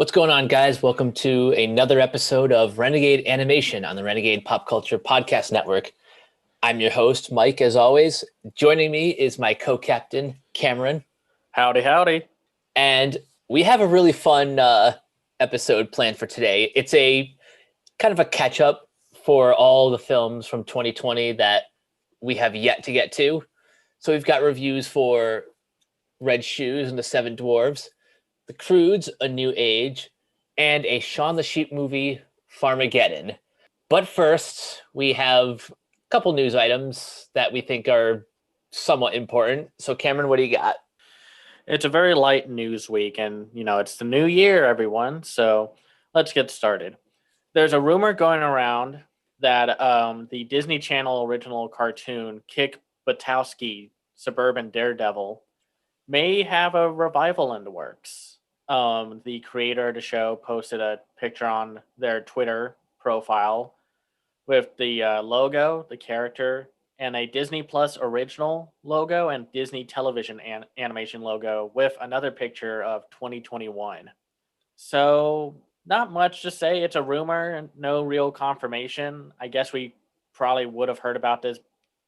What's going on, guys? Welcome to another episode of Renegade Animation on the Renegade Pop Culture Podcast Network. I'm your host, Mike, as always. Joining me is my co-captain, Cameron. Howdy, howdy. And we have a really fun episode planned for today. It's a kind of a catch-up for all the films from 2020 that we have yet to get to. So we've got reviews for Red Shoes and the Seven Dwarfs, the Croods, A New Age, and a Shaun the Sheep movie, Farmageddon. But first, we have a couple news items that we think are somewhat important. So, Cameron, what do you got? It's a very light news week, and it's the new year, everyone. So let's get started. There's a rumor going around that the Disney Channel original cartoon Kick Buttowski, Suburban Daredevil, may have a revival in the works. The creator of the show posted a picture on their Twitter profile with the logo, the character, and a Disney Plus original logo and Disney television animation logo with another picture of 2021. So, not much to say. It's a rumor and no real confirmation. I guess we probably would have heard about this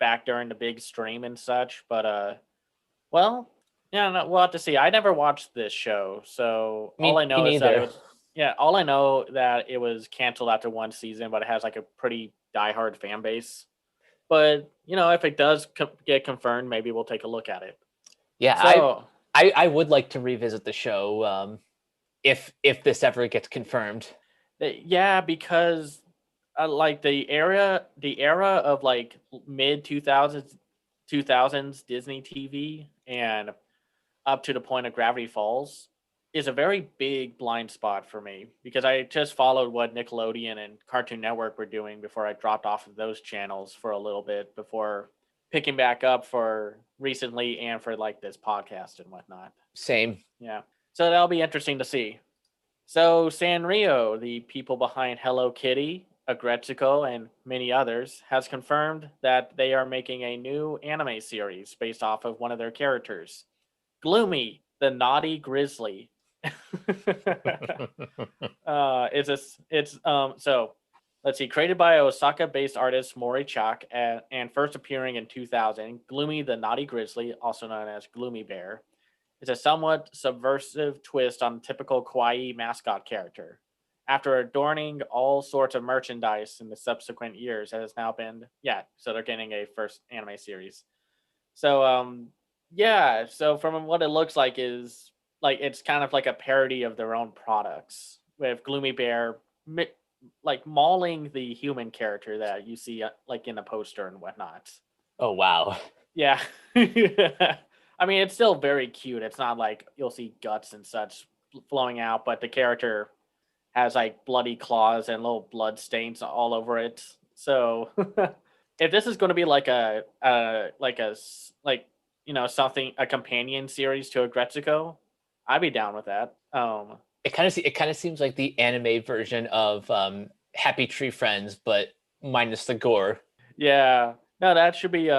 back during the big stream and such, but well, yeah, no, we'll have to see. I never watched this show, so all I know is that all I know that it was canceled after one season, but it has like a pretty diehard fan base. But if it does get confirmed, maybe we'll take a look at it. Yeah, so, I would like to revisit the show if this ever gets confirmed. Yeah, because like the era of like mid 2000s Disney TV and up to the point of Gravity Falls is a very big blind spot for me because I just followed what Nickelodeon and Cartoon Network were doing before I dropped off of those channels for a little bit before picking back up for recently and for like this podcast and whatnot. Same. Yeah. So that'll be interesting to see. So Sanrio, the people behind Hello Kitty, Aggretsuko, and many others, has confirmed that they are making a new anime series based off of one of their characters, Gloomy, the Naughty Grizzly. So let's see, created by Osaka-based artist Mori Chak and first appearing in 2000, Gloomy the Naughty Grizzly, also known as Gloomy Bear, is a somewhat subversive twist on the typical kawaii mascot character. After adorning all sorts of merchandise in the subsequent years, it has now been so they're getting a first anime series. So so from what it looks like is like it's kind of like a parody of their own products with Gloomy Bear like mauling the human character that you see like in a poster and whatnot. Oh wow. Yeah. I mean, it's still very cute. It's not like you'll see guts and such flowing out, but the character has like bloody claws and little blood stains all over it. So if this is going to be like something, a companion series to Aggretsuko, I'd be down with that. It kind of seems like the anime version of Happy Tree Friends, but minus the gore. Yeah, no, that should be.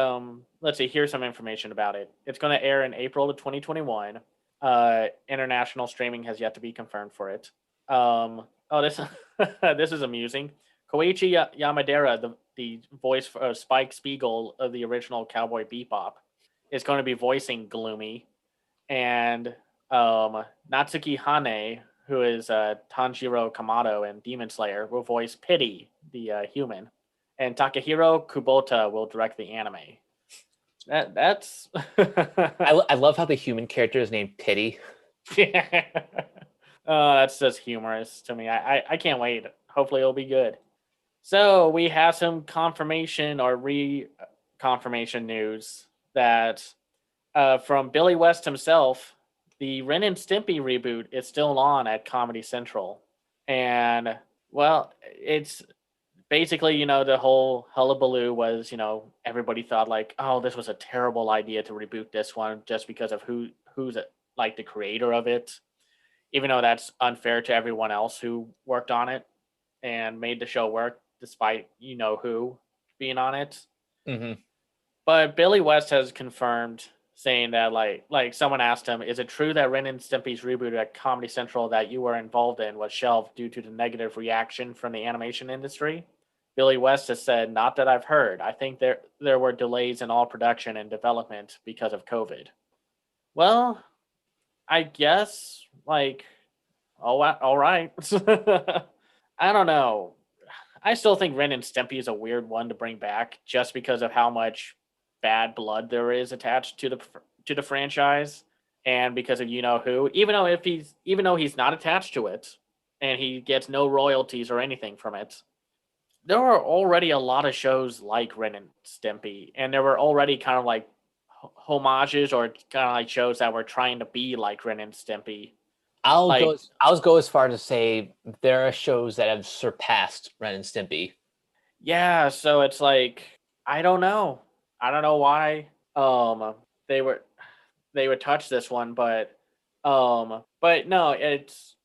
Let's see. Here's some information about it. It's going to air in April of 2021. International streaming has yet to be confirmed for it. This this is amusing. Koichi Yamadera, the voice for Spike Spiegel of the original Cowboy Bebop, is going to be voicing Gloomy, and Natsuki Hane, who is Tanjiro Kamado in Demon Slayer, will voice Pity, the human, and Takahiro Kubota will direct the anime. That's I love how the human character is named Pity. That's just humorous to me. I can't wait. Hopefully it'll be good. So we have some confirmation or re-confirmation news that from Billy West himself, the Ren and Stimpy reboot is still on at Comedy Central. And, well, it's basically, the whole hullabaloo was, everybody thought like, oh, this was a terrible idea to reboot this one just because of who's like the creator of it. Even though that's unfair to everyone else who worked on it and made the show work despite who being on it. Mm-hmm. But Billy West has confirmed saying that like someone asked him, "Is it true that Ren and Stimpy's reboot at Comedy Central that you were involved in was shelved due to the negative reaction from the animation industry?" Billy West has said, "Not that I've heard. I think there were delays in all production and development because of COVID." Well, I guess all right. I don't know. I still think Ren and Stimpy is a weird one to bring back just because of how much bad blood there is attached to the franchise, and because of you know who. Even though he's not attached to it, and he gets no royalties or anything from it, there are already a lot of shows like Ren and Stimpy, and there were already kind of like homages or kind of like shows that were trying to be like Ren and Stimpy. Like, I'll go as far to say there are shows that have surpassed Ren and Stimpy. yeah, so it's like I don't know. I don't know why they would touch this one, but no, it's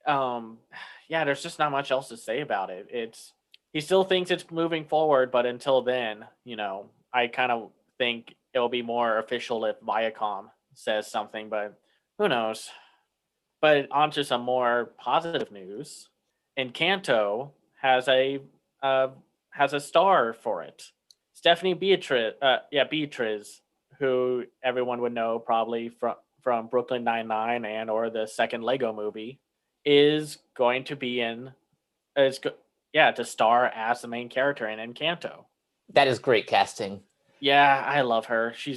yeah, there's just not much else to say about it. It's he still thinks it's moving forward, but until then, I kind of think it'll be more official if Viacom says something, but who knows? But on to some more positive news. Encanto uh, has a star for it. Stephanie Beatriz, who everyone would know probably from Brooklyn Nine-Nine and or the second Lego movie, is going to be to star as the main character in Encanto. That is great casting. Yeah, I love her. She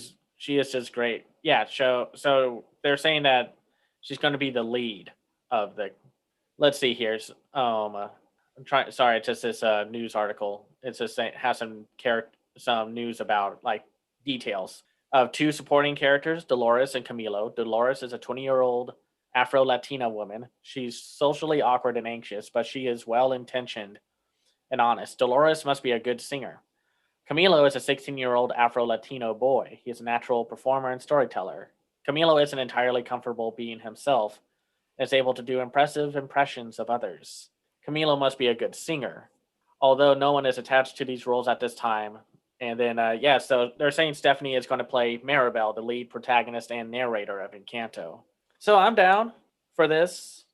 is just great. Yeah, so they're saying that she's going to be the lead of the. Let's see here. I'm trying. Sorry, it's just this news article. It's just has some news about like details of two supporting characters, Dolores and Camilo. Dolores is a 20-year-old Afro-Latina woman. She's socially awkward and anxious, but she is well-intentioned and honest. Dolores must be a good singer. Camilo is a 16-year-old Afro-Latino boy. He is a natural performer and storyteller. Camilo isn't entirely comfortable being himself and is able to do impressive impressions of others. Camilo must be a good singer, although no one is attached to these roles at this time. And then, so they're saying Stephanie is going to play Maribel, the lead protagonist and narrator of Encanto. So I'm down for this.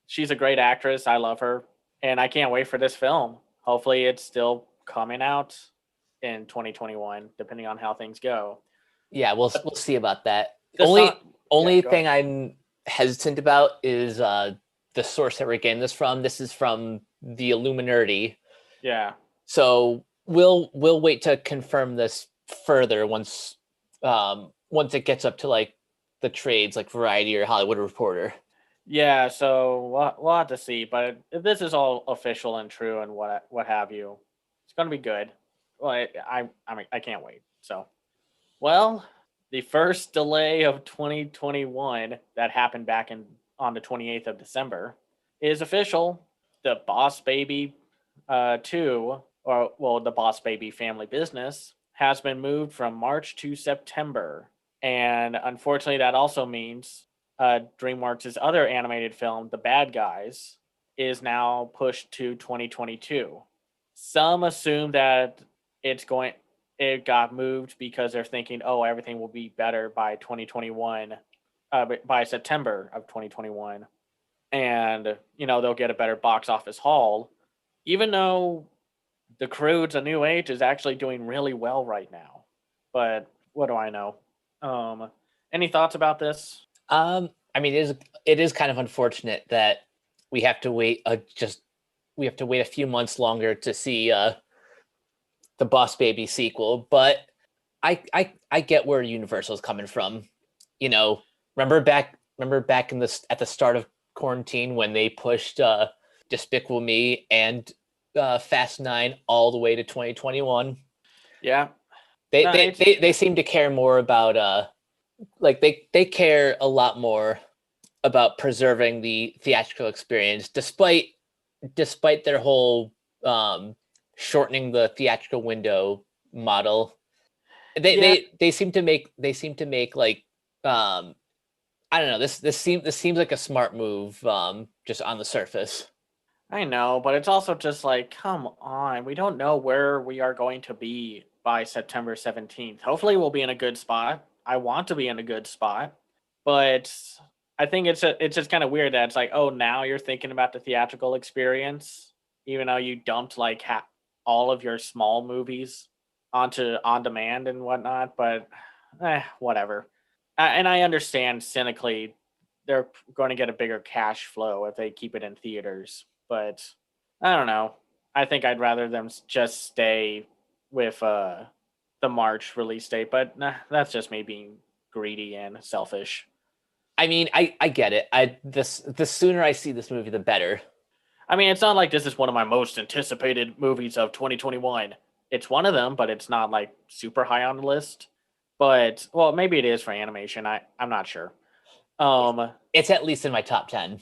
She's a great actress. I love her. And I can't wait for this film. Hopefully it's still coming out in 2021, depending on how things go. Yeah, we'll see about that. Only thing I'm hesitant about is the source that we're getting this from. This is from the Illuminati. Yeah. So we'll wait to confirm this further once it gets up to like the trades like Variety or Hollywood Reporter. Yeah, so we'll have to see. But if this is all official and true and what have you, it's going to be good. Well, I can't wait. So, well, the first delay of 2021 that happened back on the 28th of December is official. The Boss Baby 2, the Boss Baby Family Business, has been moved from March to September. And unfortunately, that also means DreamWorks' other animated film, The Bad Guys, is now pushed to 2022. Some assume that it got moved because they're thinking, everything will be better by 2021, by September of 2021. And, they'll get a better box office haul, even though the Croods, A New Age, is actually doing really well right now. But what do I know? Any thoughts about this? I mean, it is kind of unfortunate that we have to wait a few months longer to see the Boss Baby sequel, but I get where Universal's coming from. Remember back at the start of quarantine when they pushed Despicable Me and Fast 9 all the way to 2021. Yeah. They seem to care more about they care a lot more about preserving the theatrical experience despite their whole shortening the theatrical window model. They seem to make like I don't know, this seems like a smart move just on the surface. I know, but it's also just like, come on. We don't know where we are going to be by September 17th. Hopefully, we'll be in a good spot. I want to be in a good spot, but I think it's just kind of weird that it's like, oh, now you're thinking about the theatrical experience, even though you dumped like all of your small movies onto on demand and whatnot. But whatever. And I understand cynically they're going to get a bigger cash flow if they keep it in theaters. But I don't know. I think I'd rather them just stay with the March release date. But nah, that's just me being greedy and selfish. I mean, I get it. The sooner I see this movie, the better. I mean, it's not like this is one of my most anticipated movies of 2021. It's one of them, but it's not like super high on the list. But well, maybe it is for animation. I'm not sure. Um, It's at least in my top 10.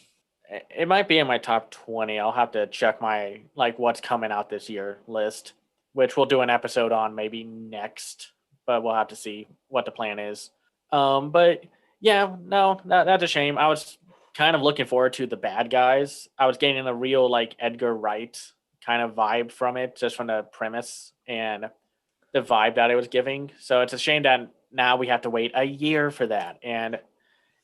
it might be in my top 20. I'll have to check my like what's coming out this year list, which we'll do an episode on maybe next, but we'll have to see what the plan is. But yeah, no, that's a shame. I was kind of looking forward to the bad guys. I was getting a real like Edgar Wright kind of vibe from it, just from the premise and the vibe that it was giving. So it's a shame that now we have to wait a year for that. And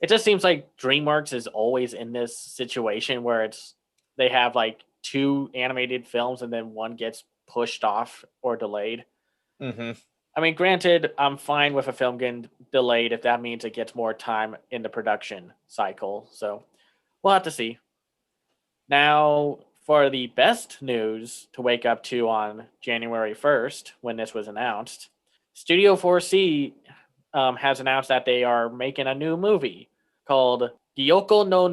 it just seems like DreamWorks is always in this situation where they have like two animated films and then one gets pushed off or delayed. Mm-hmm. I mean, granted, I'm fine with a film getting delayed if that means it gets more time in the production cycle. So we'll have to see. Now, for the best news to wake up to on January 1st, when this was announced, Studio 4C has announced that they are making a new movie called Gyoko no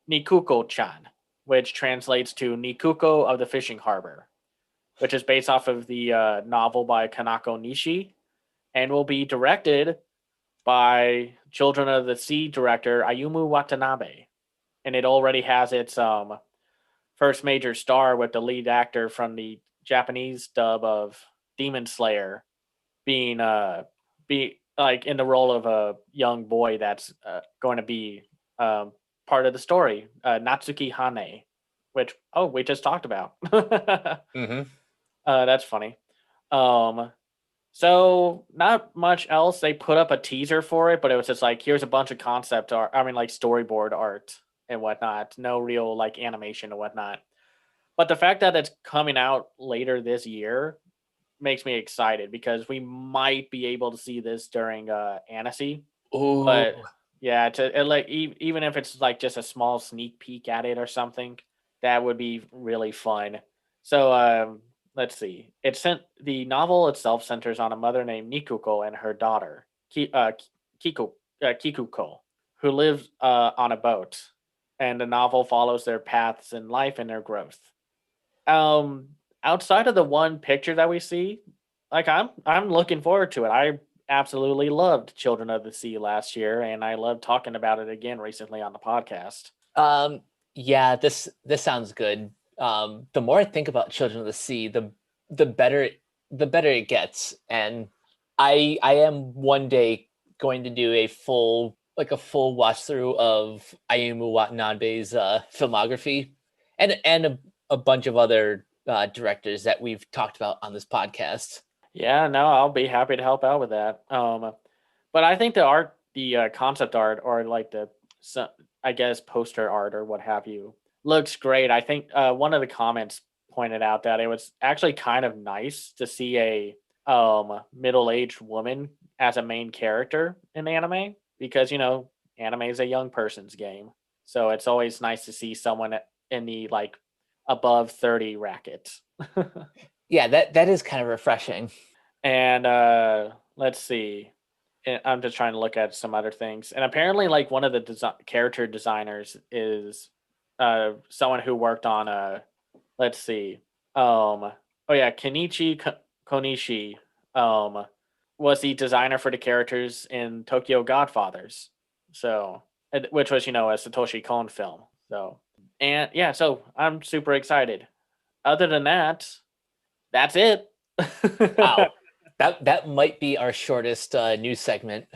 Nikuko-chan, which translates to Nikuko of the Fishing Harbor, which is based off of the novel by Kanako Nishi and will be directed by Children of the Sea director Ayumu Watanabe. And it already has its first major star with the lead actor from the Japanese dub of Demon Slayer being be like in the role of a young boy that's going to be part of the story, Natsuki Hane, which we just talked about. Mm-hmm. That's funny. So not much else. They put up a teaser for it, but it was just like, here's a bunch of concept art. I mean, like storyboard art and whatnot. No real like animation and whatnot. But the fact that it's coming out later this year makes me excited because we might be able to see this during Annecy. Oh, But yeah, even if it's like just a small sneak peek at it or something, that would be really fun. So let's see. The novel itself centers on a mother named Nikuko and her daughter Kikuko, who lives on a boat, and the novel follows their paths in life and their growth. Um, Outside of the one picture that we see, like I'm looking forward to it. I absolutely loved Children of the Sea last year, and I loved talking about it again recently on the podcast. yeah. This sounds good. The more I think about Children of the Sea, the better it gets. And I am one day going to do a full watch through of Ayumu Watanabe's filmography, and a bunch of other directors that we've talked about on this podcast. Yeah, no, I'll be happy to help out with that. But I think the art, the concept art, or like I guess poster art or what have you, looks great. I think one of the comments pointed out that it was actually kind of nice to see a middle-aged woman as a main character in anime because anime is a young person's game, so it's always nice to see someone in the like above 30 racket. Yeah, that is kind of refreshing. And let's see. I'm just trying to look at some other things. And apparently, like one of the character designers is someone who worked on let's see. Oh yeah, Kenichi Konishi was the designer for the characters in Tokyo Godfathers. So, which was a Satoshi Kon film. So, and yeah, so I'm super excited. Other than that, that's it. Wow, that might be our shortest news segment.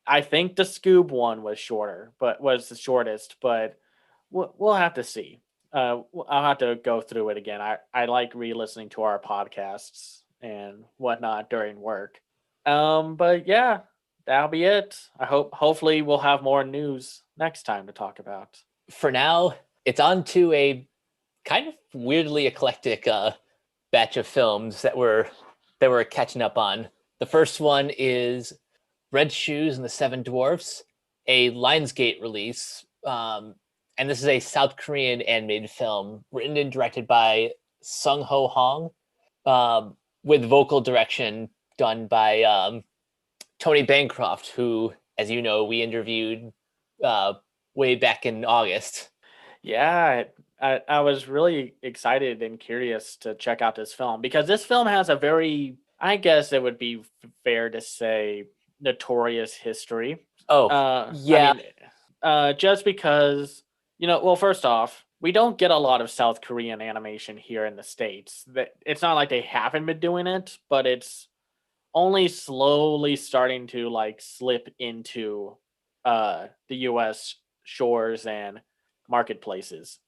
I think the Scoob one was shorter, but was the shortest. But we'll have to see. I'll have to go through it again. I like re-listening to our podcasts and whatnot during work. But yeah, that'll be it. Hopefully we'll have more news next time to talk about. For now, it's on to a kind of weirdly eclectic batch of films that we're catching up on. The first one is Red Shoes and the Seven Dwarfs, a Lionsgate release. And this is a South Korean animated film written and directed by Sung Ho Hong, with vocal direction done by Tony Bancroft, who, as you know, we interviewed way back in August. Yeah, I was really excited and curious to check out this film because this film has a very, I guess it would be fair to say, notorious history. Yeah. Just because, well, first off, we don't get a lot of South Korean animation here in the States. It's not like they haven't been doing it, but it's only slowly starting to like slip into the US shores and marketplaces.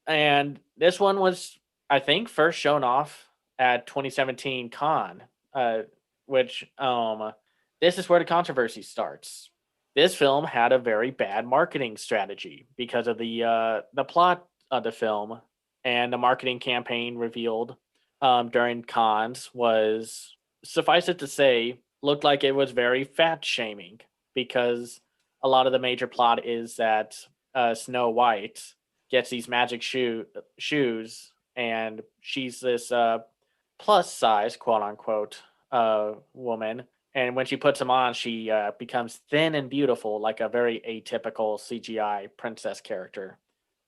And this one was, I think, first shown off at 2017 Con, which this is where the controversy starts. This film had a very bad marketing strategy because of the plot of the film, and the marketing campaign revealed during cons was, suffice it to say, looked like it was very fat shaming because a lot of the major plot is that Snow White gets these magic shoes, and she's this plus size, quote unquote, woman. And when she puts them on, she becomes thin and beautiful, like a very atypical CGI princess character,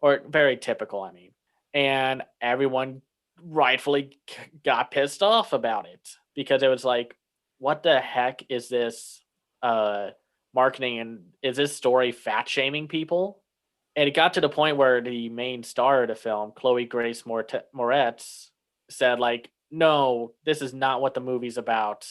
or very typical, I mean. And everyone rightfully got pissed off about it because it was like, what the heck is this marketing, and is this story fat shaming people? And it got to the point where the main star of the film, Chloe Grace Moretz, said like, no, this is not what the movie's about,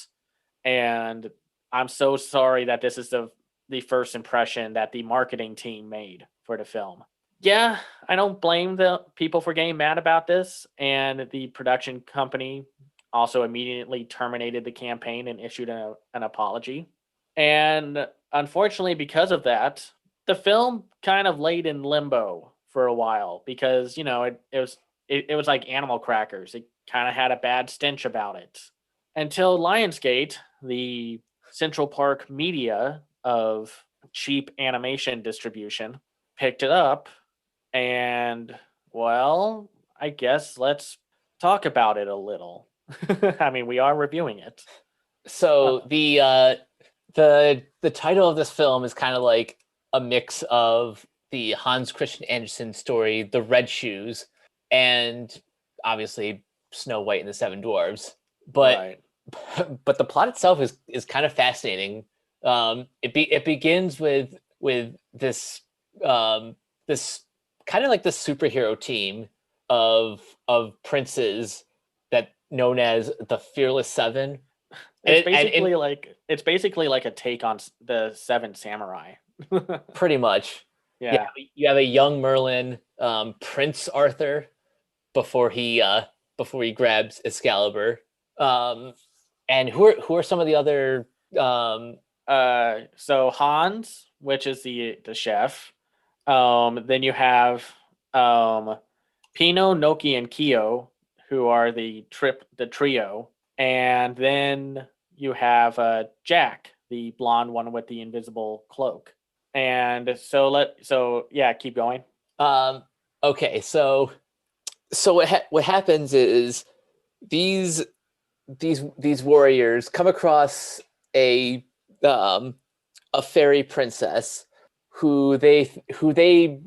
and I'm so sorry that this is the first impression that the marketing team made for the film. Yeah, I don't blame the people for getting mad about this, and the production company also immediately terminated the campaign and issued an apology. And unfortunately, because of that, the film kind of laid in limbo for a while because it was like animal crackers. It kind of had a bad stench about it until Lionsgate, the Central Park media of cheap animation distribution, picked it up. And, well, I guess let's talk about it a little. I mean, we are reviewing it. So the title of this film is kind of like a mix of the Hans Christian Andersen story, The Red Shoes, and obviously Snow White and the Seven Dwarfs. But Right. but the plot itself is kind of fascinating. It begins with this this kind of like the superhero team of princes that known as the Fearless Seven. It's basically like a take on the Seven Samurai. Pretty much. Yeah. You have a young Merlin, Prince Arthur, before he grabs Excalibur. And who are some of the other? So Hans, which is the chef. Then you have Pino, Noki, and Kyo, who are the trio, and then you have Jack, the blonde one with the invisible cloak. And so yeah, keep going. Okay, so what happens is these warriors come across a fairy princess who they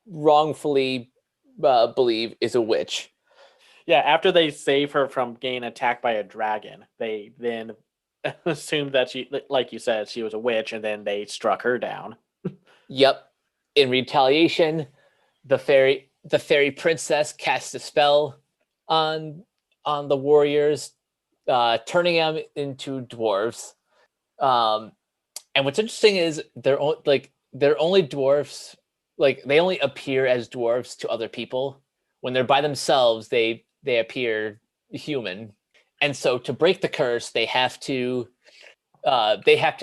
wrongfully believe is a witch. Yeah, after they save her from getting attacked by a dragon, they then assumed that she, like you said, she was a witch, and then they struck her down. Yep. In retaliation, the fairy princess casts a spell on the warriors, turning them into dwarves. And what's interesting is they're only dwarfs. Like, they only appear as dwarves to other people. when they're by themselves, they appear human. And so to break the curse, they have to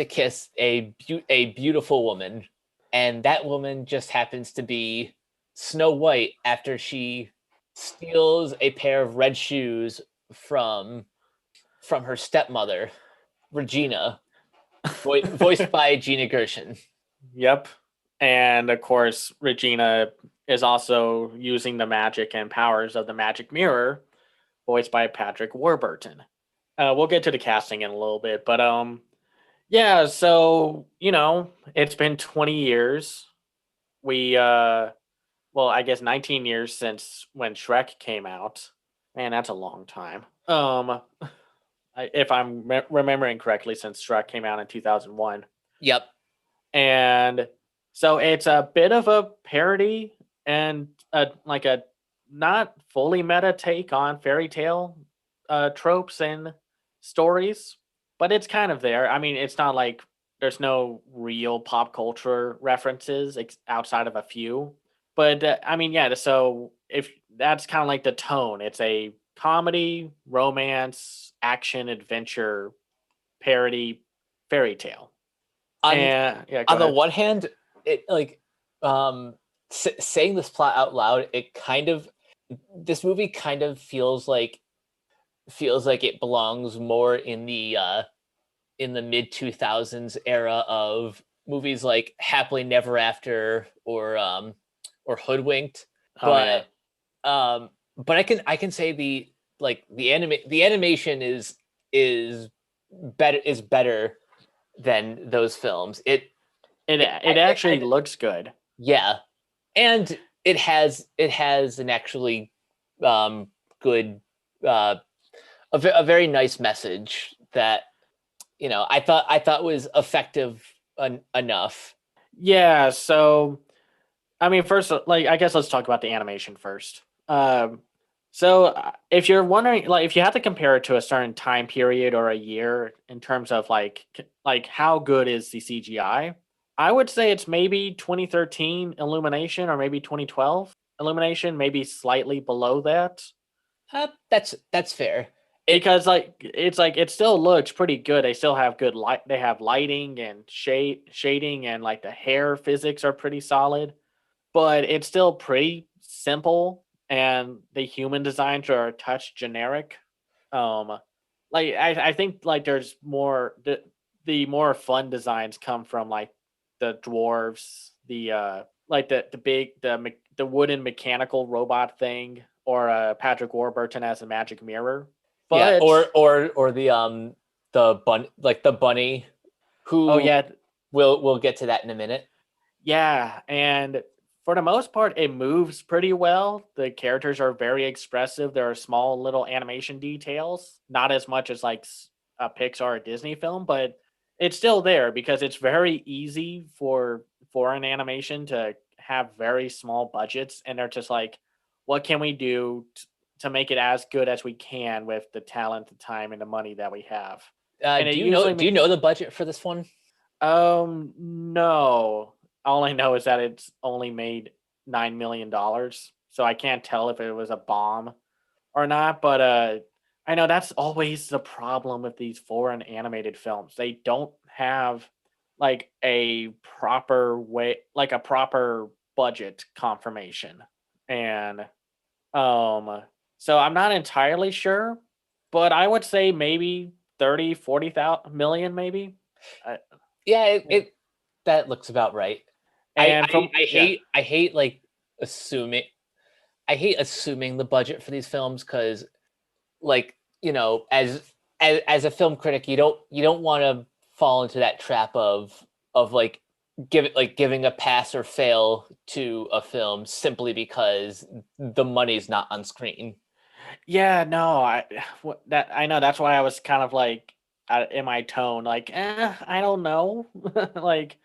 kiss a beautiful woman, and that woman just happens to be Snow White after she steals a pair of red shoes from her stepmother, Regina, voiced by Gina Gershon. Yep. And of course, Regina is also using the magic and powers of the magic mirror, voiced by Patrick Warburton. We'll get to the casting in a little bit, but yeah, so it's been 20 years. We well, I guess 19 years since when Shrek came out. Man, that's a long time. If I'm remembering correctly, since Shrek came out in 2001. Yep. And so it's a bit of a parody and like a not fully meta take on fairy tale tropes and stories, but it's kind of there. I mean, it's not like there's no real pop culture references outside of a few. But I mean, yeah, so if that's kind of like the tone, it's a comedy, romance, action, adventure, parody, fairy tale. On Yeah, on the ahead. one hand, it saying this plot out loud, this movie kind of feels like it belongs more in the mid 2000s era of movies like Happily Never After or Hoodwinked. Oh yeah. But I can say the animation is better than those films. It actually looks good. Yeah, and it has an actually good a very nice message that I thought was effective enough. Yeah, so I mean, first, like, I guess let's talk about the animation first. So if you're wondering, like, if you have to compare it to a certain time period or a year in terms of like how good is the CGI, I would say it's maybe 2013 Illumination or maybe 2012 Illumination, maybe slightly below that. That's fair. Because it still looks pretty good. They still have good light. They have lighting and shading, and like the hair physics are pretty solid. But it's still pretty simple, and the human designs are a touch generic. Like I think like there's more the more fun designs come from like the dwarves, the like the big the wooden mechanical robot thing, or Patrick Warburton as a magic mirror. But or the bunny who oh yeah, we'll get to that in a minute. yeah, and for the most part, it moves pretty well. The characters are very expressive. There are small little animation details, not as much as like a Pixar or Disney film, but it's still there because it's very easy for foreign animation to have very small budgets, and they're just like, what can we do to make it as good as we can with the talent, the time, and the money that we have? And Do you know the budget for this one? No. All I know is that it's only made $9 million. So I can't tell if it was a bomb or not. But I know that's always the problem with these foreign animated films. They don't have like a proper way, like a proper budget confirmation. And so I'm not entirely sure, but I would say maybe 30, 40,000 million, maybe. Yeah, that looks about right. And I hate like assuming the budget for these films because, like, as a film critic, you don't want to fall into that trap of like giving a pass or fail to a film simply because the money's not on screen. Yeah, no, I know that's why I was kind of like in my tone, like, I don't know, like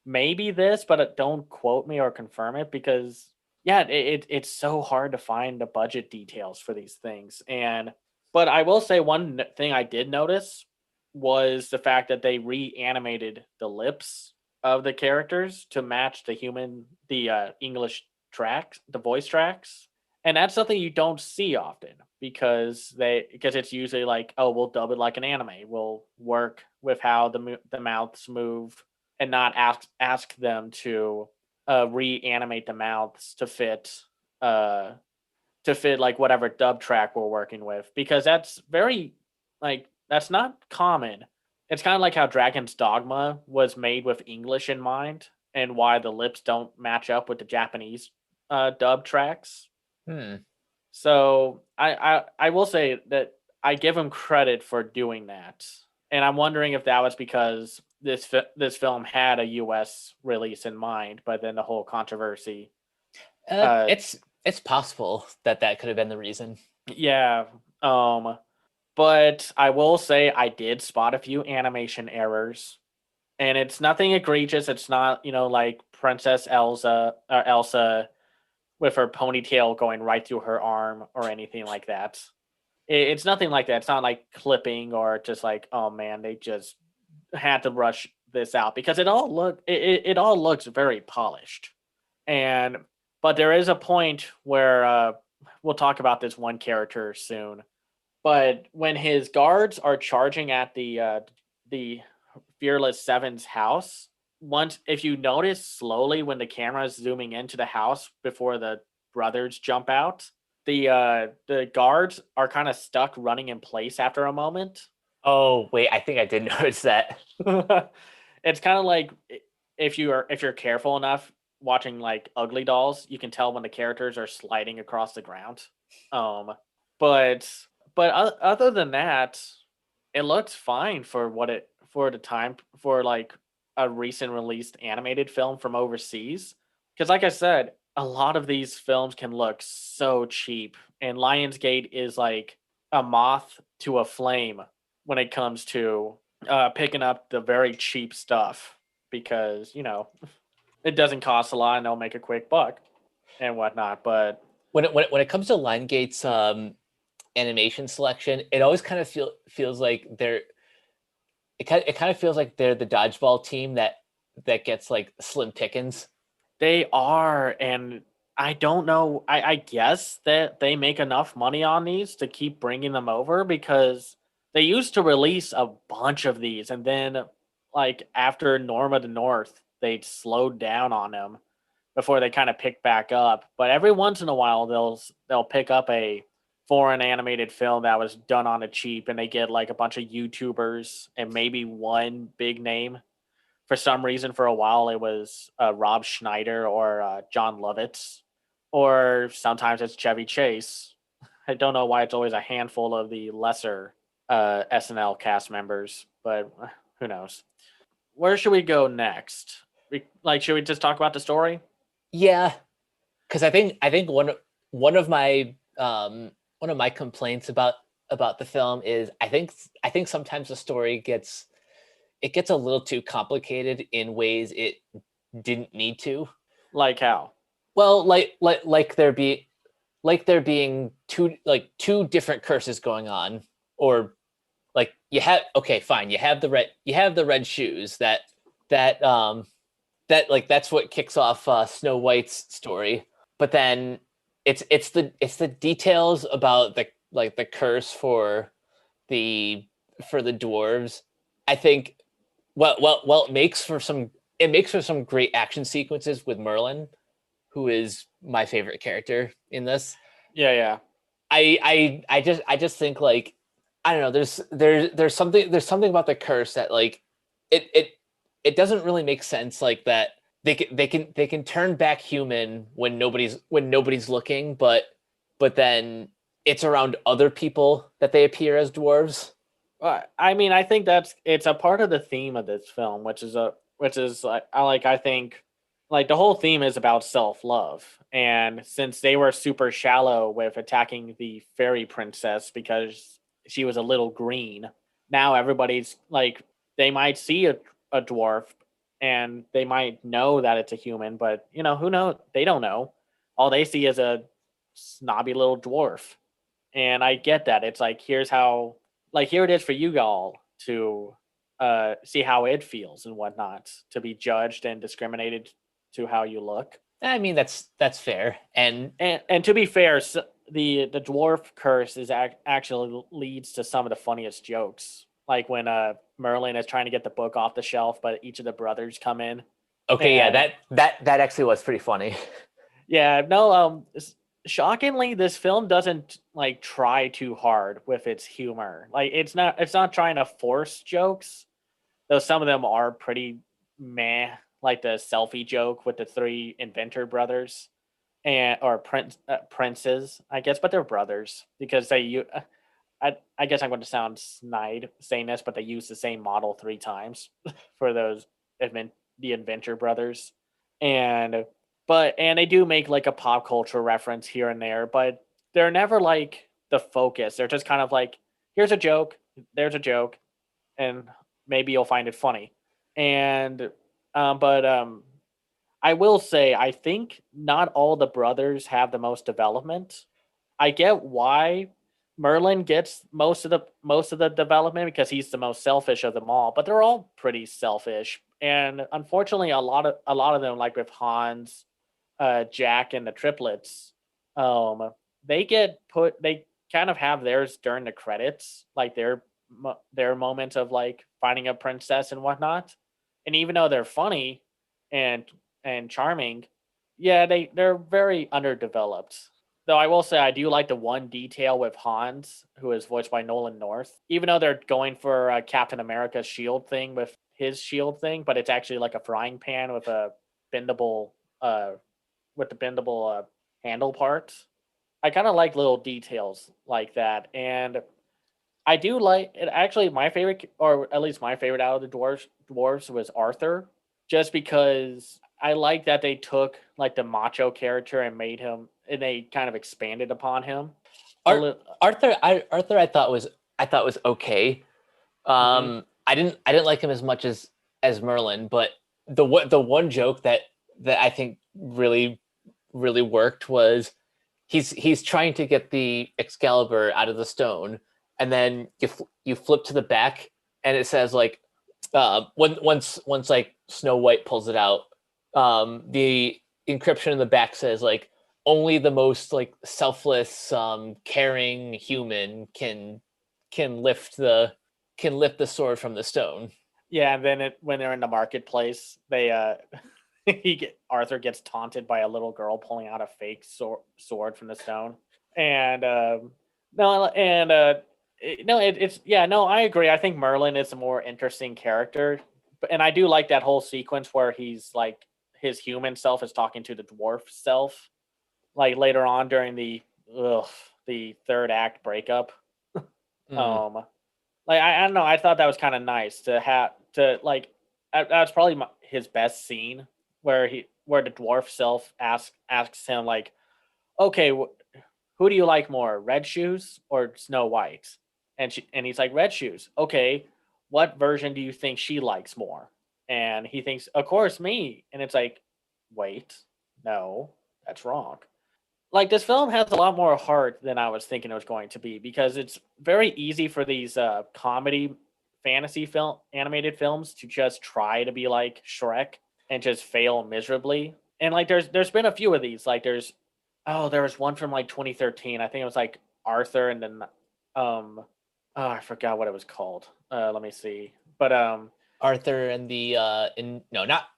maybe this, but don't quote me or confirm it because yeah, it's so hard to find the budget details for these things. But I will say one thing I did notice was the fact that they reanimated the lips of the characters to match the English tracks, the voice tracks. And that's something you don't see often because it's usually like, oh, we'll dub it like an anime. We'll work with how the mouths move and not ask them to reanimate the mouths uh to fit like whatever dub track we're working with, because that's very like that's not common. It's kind of like how Dragon's Dogma was made with English in mind and why the lips don't match up with the Japanese dub tracks. Hmm. So I will say that I give him credit for doing that, and I'm wondering if that was because this film had a U.S. release in mind, but then the whole controversy. Uh, It's possible that that could have been the reason. yeah. Um, but I will say I did spot a few animation errors, and it's nothing egregious. It's not like Princess Elsa with her ponytail going right through her arm or anything like that. It's nothing like that. It's not like clipping or just like, oh man, they just had to rush this out, because it all looks very polished. And but there is a point where we'll talk about this one character soon. But when his guards are charging at the Fearless Seven's house, once if you notice slowly when the camera is zooming into the house before the brothers jump out, the guards are kind of stuck running in place after a moment. Oh wait, I think I did notice that. It's kind of like, if you're careful enough watching like Ugly Dolls, you can tell when the characters are sliding across the ground. Um, but other than that, it looks fine for the time for like a recent released animated film from overseas. Because like I said, a lot of these films can look so cheap, and Lionsgate is like a moth to a flame when it comes to picking up the very cheap stuff, because it doesn't cost a lot and they'll make a quick buck and whatnot. But When it comes to Linegate's animation selection, it always kind of feels like it kind of feels like they're the dodgeball team that gets like slim pickings. they are, and I don't know. I guess that they make enough money on these to keep bringing them over, because they used to release a bunch of these, and then like after Norma the North, they slowed down on them before they kind of pick back up. But every once in a while, they'll pick up a foreign animated film that was done on a cheap, and they get like a bunch of YouTubers and maybe one big name. For some reason, for a while, it was Rob Schneider or John Lovitz, or sometimes it's Chevy Chase. I don't know why it's always a handful of the lesser SNL cast members, but who knows? Where should we go next? Should we just talk about the story? Yeah, because I think one of my complaints about the film is I think sometimes the story gets a little too complicated in ways it didn't need to. Like how? Well, like there being two different curses going on, or like you have okay, fine, you have the red shoes that that that's what kicks off Snow White's story, but then it's the details about the curse the for the dwarves. I think it makes for some great action sequences with Merlin, who is my favorite character in this. Yeah, yeah. I just think like I don't know. There's something about the curse that like it it it doesn't really make sense like that. They can turn back human when nobody's looking, but then it's around other people that they appear as dwarves. I mean, I think it's a part of the theme of this film, which is like I think like the whole theme is about self love, and since they were super shallow with attacking the fairy princess because she was a little green, now everybody's like they might see a dwarf and they might know that it's a human, but who knows? They don't know. All they see is a snobby little dwarf, and I get that. It's like here it is for you all to see how it feels and whatnot, to be judged and discriminated to how you look. I mean, that's fair. And And to be fair, the dwarf curse is actually leads to some of the funniest jokes. Like when Merlin is trying to get the book off the shelf, but each of the brothers come in. okay, yeah, And that actually was pretty funny. yeah, no, shockingly, this film doesn't like try too hard with its humor. Like it's not trying to force jokes, though some of them are pretty meh, like the selfie joke with the three inventor brothers and or princes, I guess, but they're brothers because I guess I'm going to sound snide saying this, but they use the same model three times for those the inventor brothers, and and they do make like a pop culture reference here and there, but they're never like the focus. They're just kind of like, here's a joke, there's a joke, and maybe you'll find it funny. And but I will say I think not all the brothers have the most development. I get why Merlin gets most of the development because he's the most selfish of them all, but they're all pretty selfish. And unfortunately a lot of them, like with Hans, Jack and the triplets, um they kind of have theirs during the credits, like their moment of like finding a princess and whatnot. And even though they're funny and charming, yeah, they're very underdeveloped. Though I will say I do like the one detail with Hans, who is voiced by Nolan North. Even though they're going for Captain America's shield thing with his shield thing, but it's actually like a frying pan with a bendable uh with the bendable handle part. I kind of like little details like that, and I do like it. Actually, my favorite, or at least my favorite out of the dwarves was Arthur, just because I like that they took like the macho character and made him, and they kind of expanded upon him a Ar- little. Arthur, I thought was okay. Hmm. I didn't like him as much as Merlin, but the one joke that I think really worked was he's trying to get the Excalibur out of the stone, and then you flip to the back, and it says like once like Snow White pulls it out, the encryption in the back says like only the most like selfless, caring human can lift the can lift the sword from the stone. Yeah, and then when they're in the marketplace, they Arthur gets taunted by a little girl pulling out a fake sword from the stone, and no, and no, it's yeah, no, I agree. I think Merlin is a more interesting character, and I do like that whole sequence where he's like his human self is talking to the dwarf self, like later on during ugh, the third act breakup. Mm. Um, like I don't know, I thought that was kind of nice to have to like that's probably his best scene where the dwarf self asks him like, okay, who do you like more, Red Shoes or Snow White? And he's like, Red Shoes. Okay, what version do you think she likes more? And he thinks, of course, me. And it's like, wait, no, that's wrong. Like this film has a lot more heart than I was thinking it was going to be, because it's very easy for these comedy fantasy film animated films to just try to be like Shrek and just fail miserably. And like there's been a few of these. Like there was one from like 2013. I think it was like Arthur and then oh, I forgot what it was called. Let me see. But Arthur and the in no not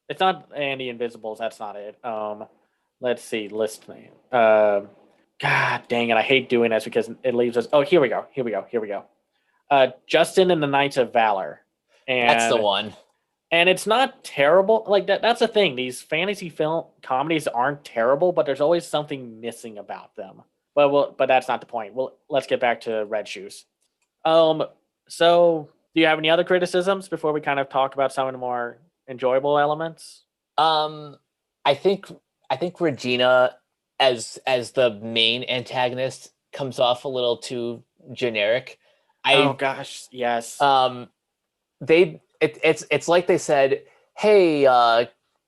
it's not Andy Invisibles. That's not it. Let's see, list name. God dang it! I hate doing this because it leaves us. Oh, here we go. Here we go. Here we go. Justin and the Knights of Valor, that's the and one. it's not terrible. Like that. That's the thing. These fantasy film comedies aren't terrible, but there's always something missing about them. But that's not the point. Well, let's get back to Red Shoes. Um. So, do you have any other criticisms before we kind of talk about some of the more enjoyable elements? Um, I think I think Regina as the main antagonist comes off a little too generic. Oh I gosh, yes. it's like they said, hey,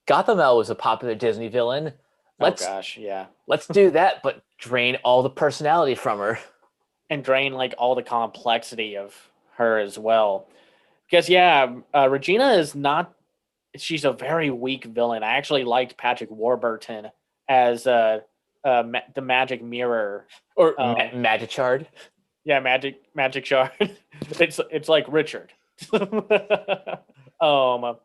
Gothamel was a popular Disney villain. Oh Let's gosh, yeah. let's do that, but drain all the personality from her. And drain like all the complexity of her as well. Because yeah, Regina is not she's a very weak villain. I actually liked Patrick Warburton as the Magic Mirror or Magichard. Yeah, Magic Shard. It's like Richard. um,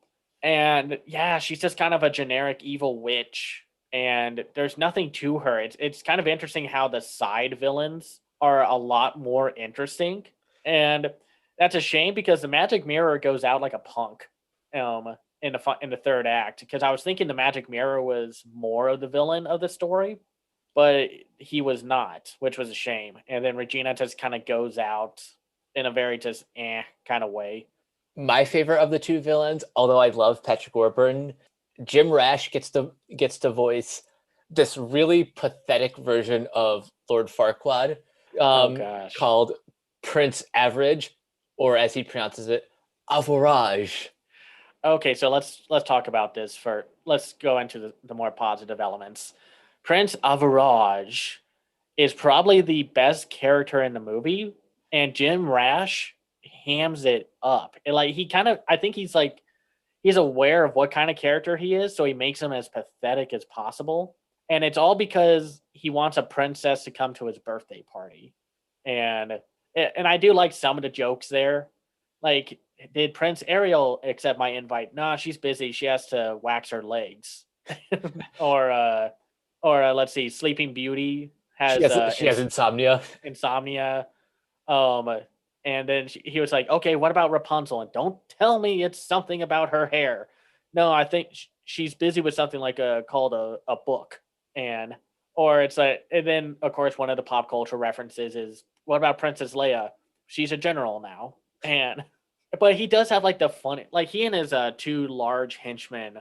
and yeah, she's just kind of a generic evil witch, and there's nothing to her. It's kind of interesting how the side villains are a lot more interesting, and that's a shame because the Magic Mirror goes out like a punk, in the third act. Because I was thinking the Magic Mirror was more of the villain of the story, but he was not, which was a shame. And then Regina just kind of goes out in a very just kind of way. My favorite of the two villains, although I love Patrick Warburton, Jim Rash gets to voice this really pathetic version of Lord Farquaad, Oh gosh. called Prince Average, or as he pronounces it, Average. Okay, so let's talk about this for. Let's go into the more positive elements. Prince Average is probably the best character in the movie, and Jim Rash hams it up. And like he kind of, I think he's aware of what kind of character he is, so he makes him as pathetic as possible. And it's all because he wants a princess to come to his birthday party, and I do like some of the jokes there. Like, did Prince Ariel accept my invite? Nah, she's busy. She has to wax her legs. or let's see, Sleeping Beauty She has insomnia. Insomnia. And then he was like, okay, what about Rapunzel? And don't tell me it's something about her hair. No, I think she's busy with something like called a book. And then of course one of the pop culture references is, what about Princess Leia? She's a general now. But he does have like the funny, like he and his two large henchmen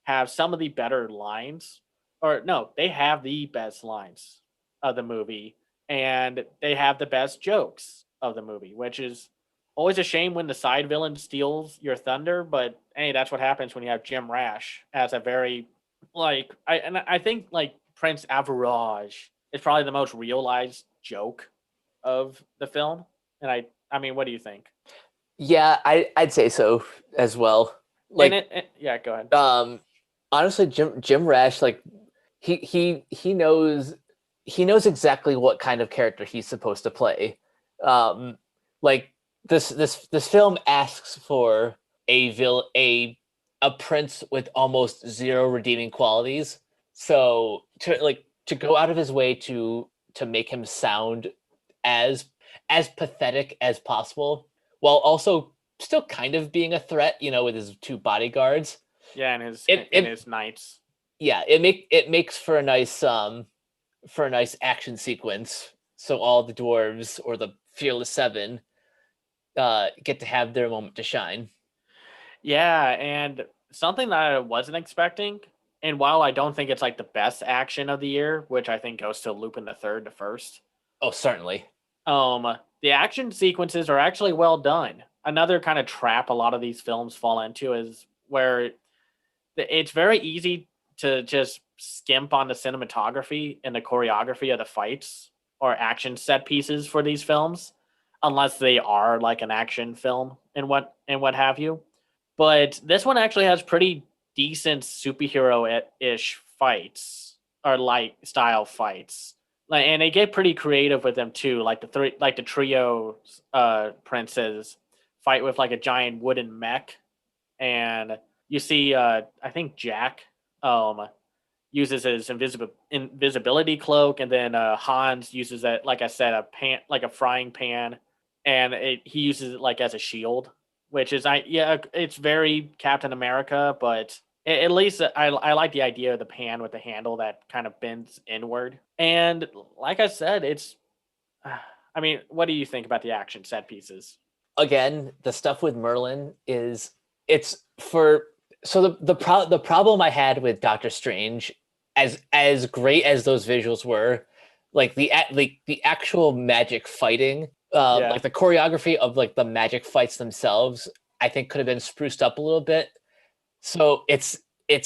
have some of the better lines, or no, they have the best lines of the movie, and they have the best jokes of the movie, which is always a shame when the side villain steals your thunder. But hey, that's what happens when you have Jim Rash as a very I think like Prince Average is probably the most realized joke of the film. And I mean, what do you think? Yeah, I'd say so as well. Like, yeah, go ahead. Honestly, Jim Rash, like he knows exactly what kind of character he's supposed to play. Like this film asks for a prince with almost zero redeeming qualities. So to go out of his way to make him sound as pathetic as possible, while also still kind of being a threat, with his two bodyguards. Yeah, and his knights. Yeah, it makes for a nice action sequence. So all the dwarves, or the Fearless Seven, get to have their moment to shine. Yeah, and something that I wasn't expecting, and while I don't think it's like the best action of the year, which I think goes to Lupin the Third the First. Oh, certainly. The action sequences are actually well done. Another kind of trap a lot of these films fall into is where it's very easy to just skimp on the cinematography and the choreography of the fights or action set pieces for these films, unless they are like an action film and what have you. But this one actually has pretty decent superhero-ish fights, or light style fights. And they get pretty creative with them too. Like the trio princes fight with like a giant wooden mech, and you see I think Jack uses his invisibility cloak, and then Hans uses it, like I said, like a frying pan, and he uses it like as a shield, which is it's very Captain America, but at least I like the idea of the pan with the handle that kind of bends inward. And like I said, I mean, what do you think about the action set pieces? Again, the stuff with Merlin the problem I had with Doctor Strange, as great as those visuals were, like the actual magic fighting, like the choreography of like the magic fights themselves, I think could have been spruced up a little bit. So it's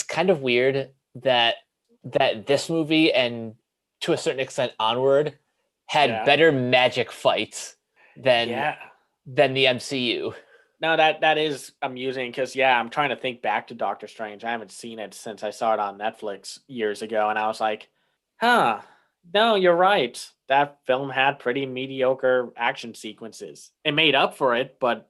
kind of weird that this movie, and to a certain extent Onward, had better magic fights than the MCU. No, that is amusing because yeah, I'm trying to think back to Doctor Strange. I haven't seen it since I saw it on Netflix years ago, and I was like, huh, no, you're right. That film had pretty mediocre action sequences. It made up for it, but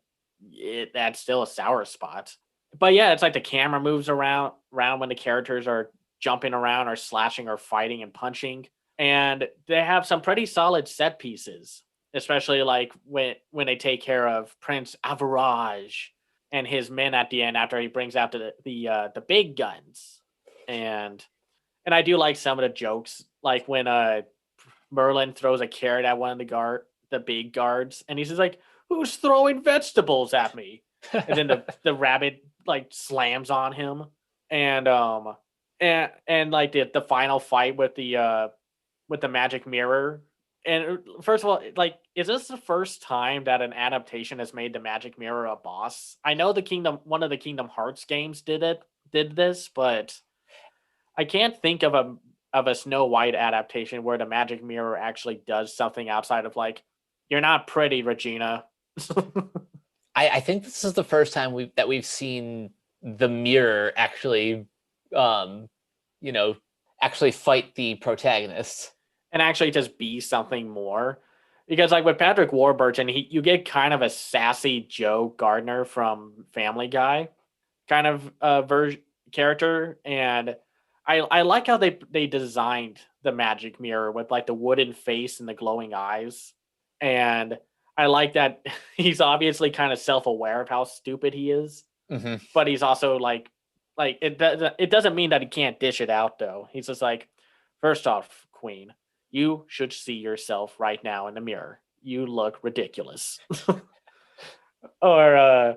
that's still a sour spot. But yeah, it's like the camera moves around when the characters are jumping around or slashing or fighting and punching. And they have some pretty solid set pieces, especially like when they take care of Prince Average and his men at the end after he brings out the big guns. And I do like some of the jokes, like when Merlin throws a carrot at one of the big guards, and he's just like, "Who's throwing vegetables at me?" And then the rabbit like slams on him, and like the final fight with the magic mirror. And first of all, like, is this the first time that an adaptation has made the magic mirror a boss? I know one of the Kingdom Hearts games did this, but I can't think of a Snow White adaptation where the magic mirror actually does something outside of like, you're not pretty, Regina. I think this is the first time we've seen the mirror actually, um, you know, actually fight the protagonist. And actually just be something more. Because like with Patrick Warburton, you get kind of a sassy Joe Gardner from Family Guy kind of character, and I like how they designed the magic mirror with like the wooden face and the glowing eyes, and I like that he's obviously kind of self-aware of how stupid he is, Mm-hmm. but he's also like it doesn't mean that he can't dish it out though. He's just like, first off, Queen, you should see yourself right now in the mirror. You look ridiculous. Or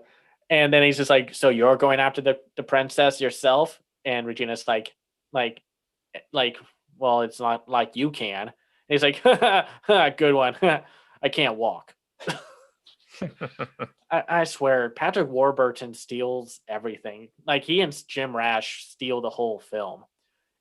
and then he's just like, so you're going after the princess yourself? And Regina's like like, well, it's not like you can. And he's like, good one. I can't walk. I swear, Patrick Warburton steals everything. Like he and Jim Rash steal the whole film.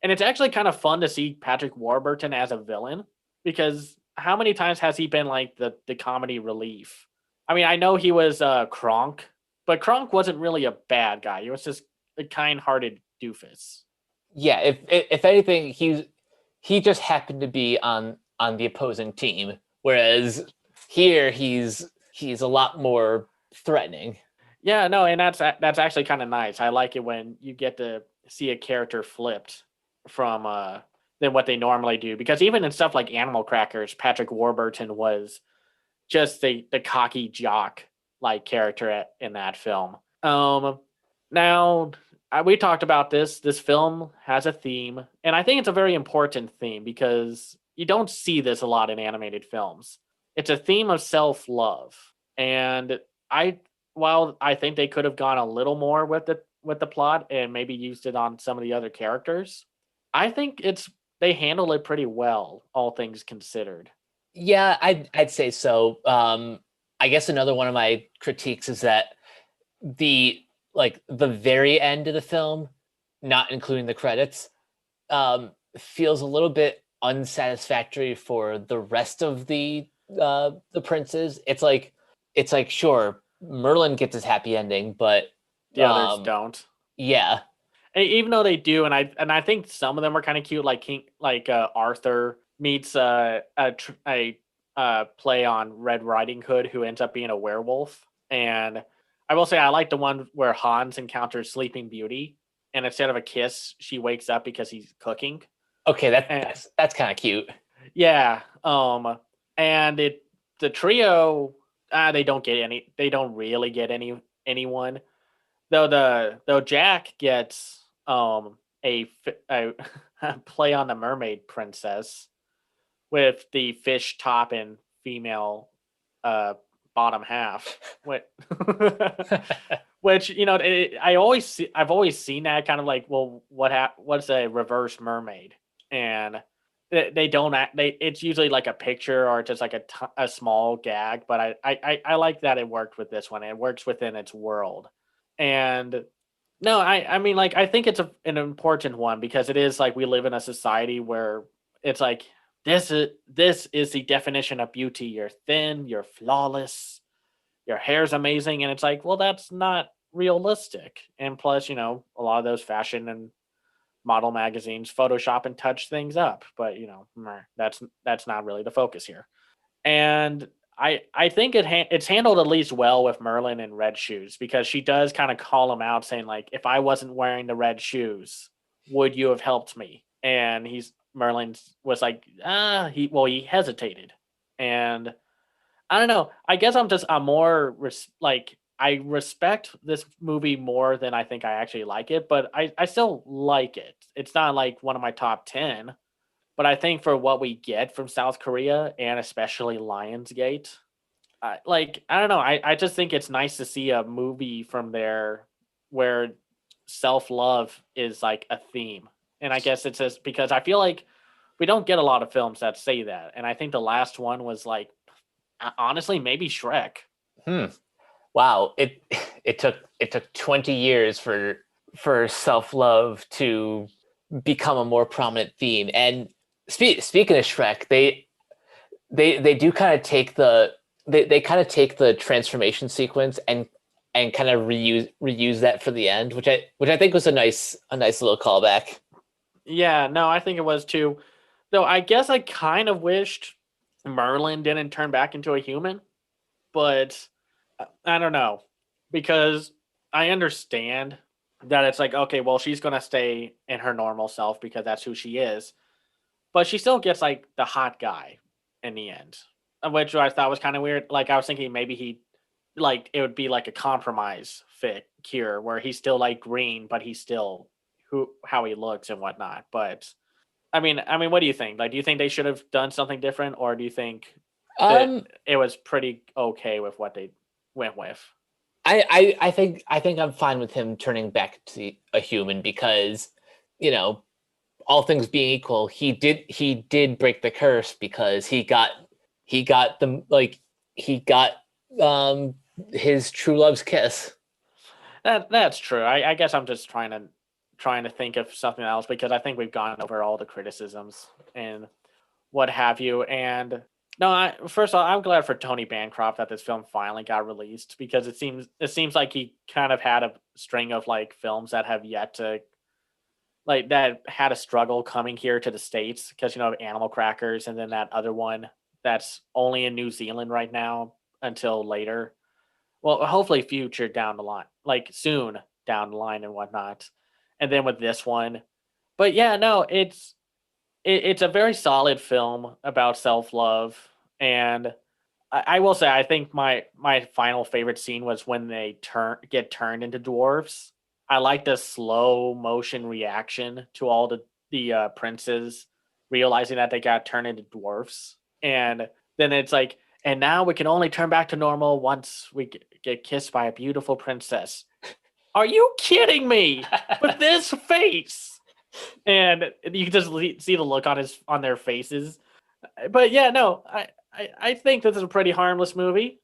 And it's actually kind of fun to see Patrick Warburton as a villain, because how many times has he been like the comedy relief? I mean, I know he was Kronk, but Kronk wasn't really a bad guy. He was just a kind-hearted doofus. Yeah, if anything, he just happened to be on the opposing team, whereas here he's a lot more threatening. Yeah, no, and that's actually kind of nice. I like it when you get to see a character flipped from than what they normally do, because even in stuff like Animal Crackers, Patrick Warburton was just the cocky jock like character in that film. Now we talked about this. This film has a theme, and I think it's a very important theme because you don't see this a lot in animated films. It's a theme of self-love, and while I think they could have gone a little more with the plot and maybe used it on some of the other characters, I think they handle it pretty well, all things considered. Yeah, I'd say so. I guess another one of my critiques is that the the very end of the film, not including the credits, feels a little bit unsatisfactory for the rest of the princes. It's like sure, Merlin gets his happy ending, but The others don't. Yeah. Even though they do, and I think some of them are kind of cute, like Arthur meets a play on Red Riding Hood, who ends up being a werewolf. And I will say I like the one where Hans encounters Sleeping Beauty, and instead of a kiss, she wakes up because he's cooking. Okay, that's kind of cute. Yeah. And the trio, they don't really get anyone. Though Jack gets a play on the mermaid princess with the fish top and female bottom half, which I've always seen that kind of like, well, what's a reverse mermaid? And they don't act, it's usually like a picture or just like a small gag, but I like that it worked with this one. It works within its world. And no, I mean, like, I think it's an important one because it is like we live in a society where it's like this is the definition of beauty. You're thin, you're flawless, your hair's amazing, and it's like, well, that's not realistic. And plus, a lot of those fashion and model magazines Photoshop and touch things up, but that's not really the focus here. And I think it's handled at least well with Merlin and red shoes, because she does kind of call him out, saying like, if I wasn't wearing the red shoes, would you have helped me? And Merlin was like, he hesitated. And I don't know. I guess I'm more like, I respect this movie more than I think I actually like it, but I still like it. It's not like one of my top 10, but I think for what we get from South Korea, and especially Lionsgate, I don't know. I just think it's nice to see a movie from there where self love is like a theme. And I guess it's just because I feel like we don't get a lot of films that say that. And I think the last one was like, honestly, maybe Shrek. Wow. It took 20 years for self-love to become a more prominent theme. And speaking of Shrek, they do kind of take they kind of take the transformation sequence and kind of reuse that for the end, which I think was a nice little callback. Yeah, no, I think it was too. Though I guess I kind of wished Merlin didn't turn back into a human, but I don't know, because I understand that it's like, okay, well, she's gonna stay in her normal self because that's who she is, but she still gets like the hot guy in the end, which I thought was kind of weird. Like I was thinking maybe like it would be like a compromise fit cure where he's still like green, but he's still how he looks and whatnot. But I mean, what do you think? Like, do you think they should have done something different, or do you think that it was pretty okay with what they went with? I think I'm fine with him turning back to a human because, all things being equal, he did break the curse because he got his true love's kiss. That's true. I guess I'm just trying to think of something else, because I think we've gone over all the criticisms and what have you. And no, first of all, I'm glad for Tony Bancroft that this film finally got released, because it seems like he kind of had a string of like films that have yet to, like, that had a struggle coming here to the States, because Animal Crackers, and then that other one that's only in New Zealand right now until later. Well, hopefully future down the line, like soon down the line and whatnot. And then with this one, but yeah, no, it's a very solid film about self love. And I will say, I think my final favorite scene was when they get turned into dwarves. I like the slow motion reaction to all the princes realizing that they got turned into dwarfs, and then it's like, and now we can only turn back to normal once we get kissed by a beautiful princess. Are you kidding me? With this face, and you can just see the look on their faces. But yeah, no, I think this is a pretty harmless movie.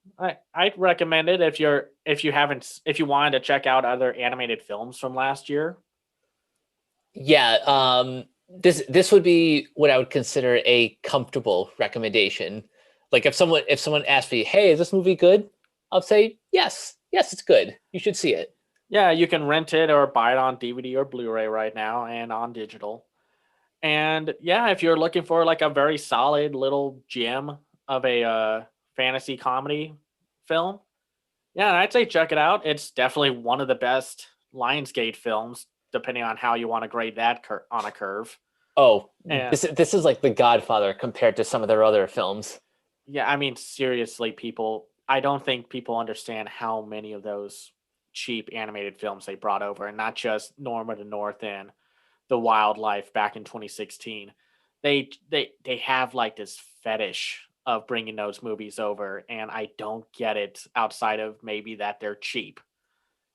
I'd recommend it if you wanted to check out other animated films from last year. Yeah, this would be what I would consider a comfortable recommendation. Like if someone asked me, "Hey, is this movie good?" I'll say, "Yes, it's good. You should see it." Yeah, you can rent it or buy it on DVD or Blu-ray right now and on digital. And yeah, if you're looking for like a very solid little gem of a fantasy comedy film, yeah, I'd say check it out. It's definitely one of the best Lionsgate films, depending on how you want to grade that on a curve. Oh, And this is like The Godfather compared to some of their other films. yeah, I mean, seriously, I don't think people understand how many of those cheap animated films they brought over, and not just Norma the North and The Wildlife back in 2016. They have like this fetish of bringing those movies over, and I don't get it outside of maybe that they're cheap.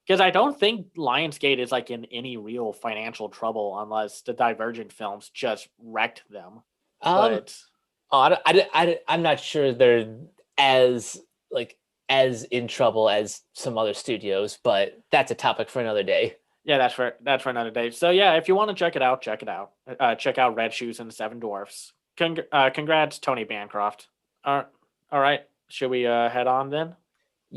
Because I don't think Lionsgate is like in any real financial trouble unless the Divergent films just wrecked them. Um, But oh, I'm not sure they're as like as in trouble as some other studios, but that's a topic for another day. yeah, that's for another day. So yeah, if you want to check it out, check it out. Check out Red Shoes and Seven Dwarfs. Congrats, Tony Bancroft. All right, should we head on then?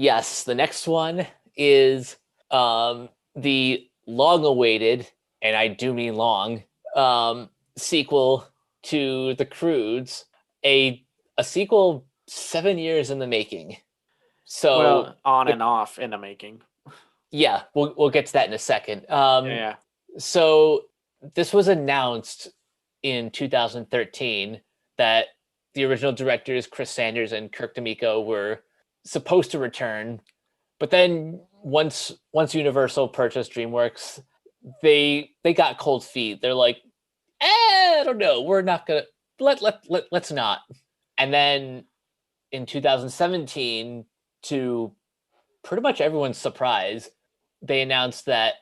Yes, the next one is the long-awaited, and I do mean long, sequel to the Croods, a sequel 7 years in the making. So Well, on and off in the making. yeah, we'll get to that in a second. Yeah. So this was announced in 2013 that the original directors Chris Sanders and Kirk D'Amico were supposed to return, but then once Universal purchased DreamWorks, they got cold feet. They're like, I don't know, we're not gonna let's not. And then in 2017, to pretty much everyone's surprise, they announced that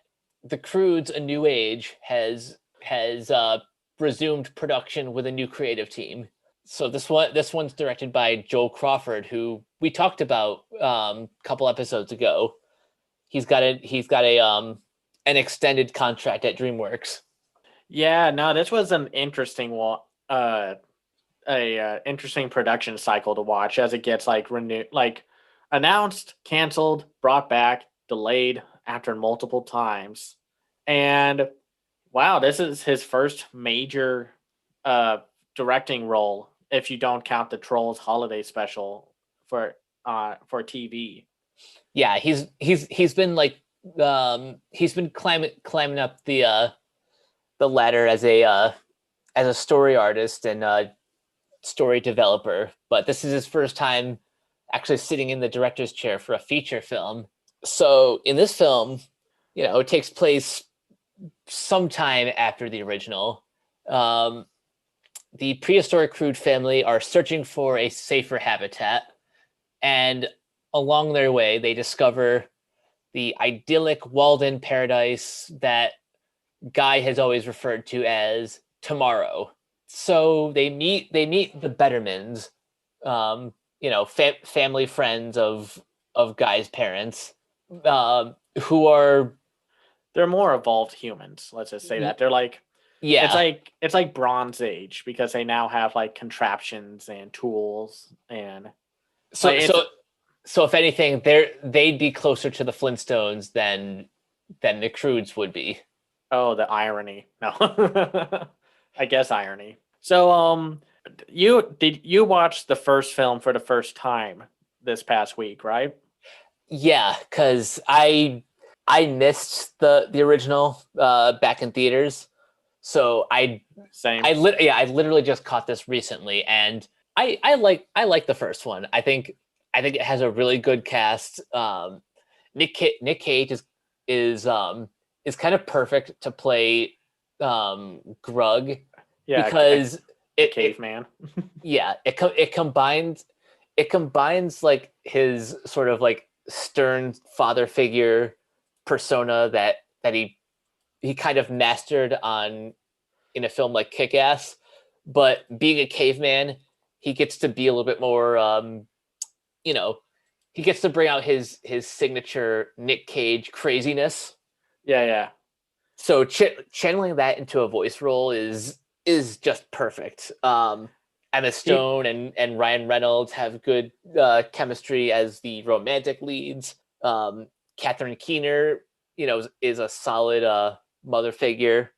the Croods: A New Age has resumed production with a new creative team. So this one's directed by Joel Crawford, who we talked about a couple episodes ago. He's got an extended contract at DreamWorks. Yeah, no, this was an interesting one. Interesting production cycle to watch as it gets like renewed, like announced, canceled, brought back, delayed after multiple times. And wow, this is his first major directing role if you don't count the Trolls holiday special for TV. Yeah, he's been like he's been climbing up the ladder as a story artist and story developer, but this is his first time actually sitting in the director's chair for a feature film. So in this film, it takes place sometime after the original. The prehistoric Crood family are searching for a safer habitat, and along their way, they discover the idyllic walled-in paradise that Guy has always referred to as tomorrow. So they meet the Bettermans, family friends of Guy's parents, who are they're more evolved humans. Let's just say that they're like, yeah, it's like Bronze Age because they now have like contraptions and tools and so like, so if anything, they'd be closer to the Flintstones than the Croods would be. oh, the irony. No, I guess irony. So, you watch the first film for the first time this past week, right? Yeah, because I missed the original back in theaters, so Same. I literally just caught this recently, and I like the first one. I think it has a really good cast. Nick Cage is kind of perfect to play Grug, Yeah, because caveman. it combines like his sort of like stern father figure persona that he kind of mastered on in a film like Kick-Ass, but being a caveman, he gets to be a little bit more he gets to bring out his signature Nick Cage craziness. Yeah. So channeling that into a voice role is just perfect. Emma Stone and Ryan Reynolds have good chemistry as the romantic leads. Catherine Keener, is a solid mother figure.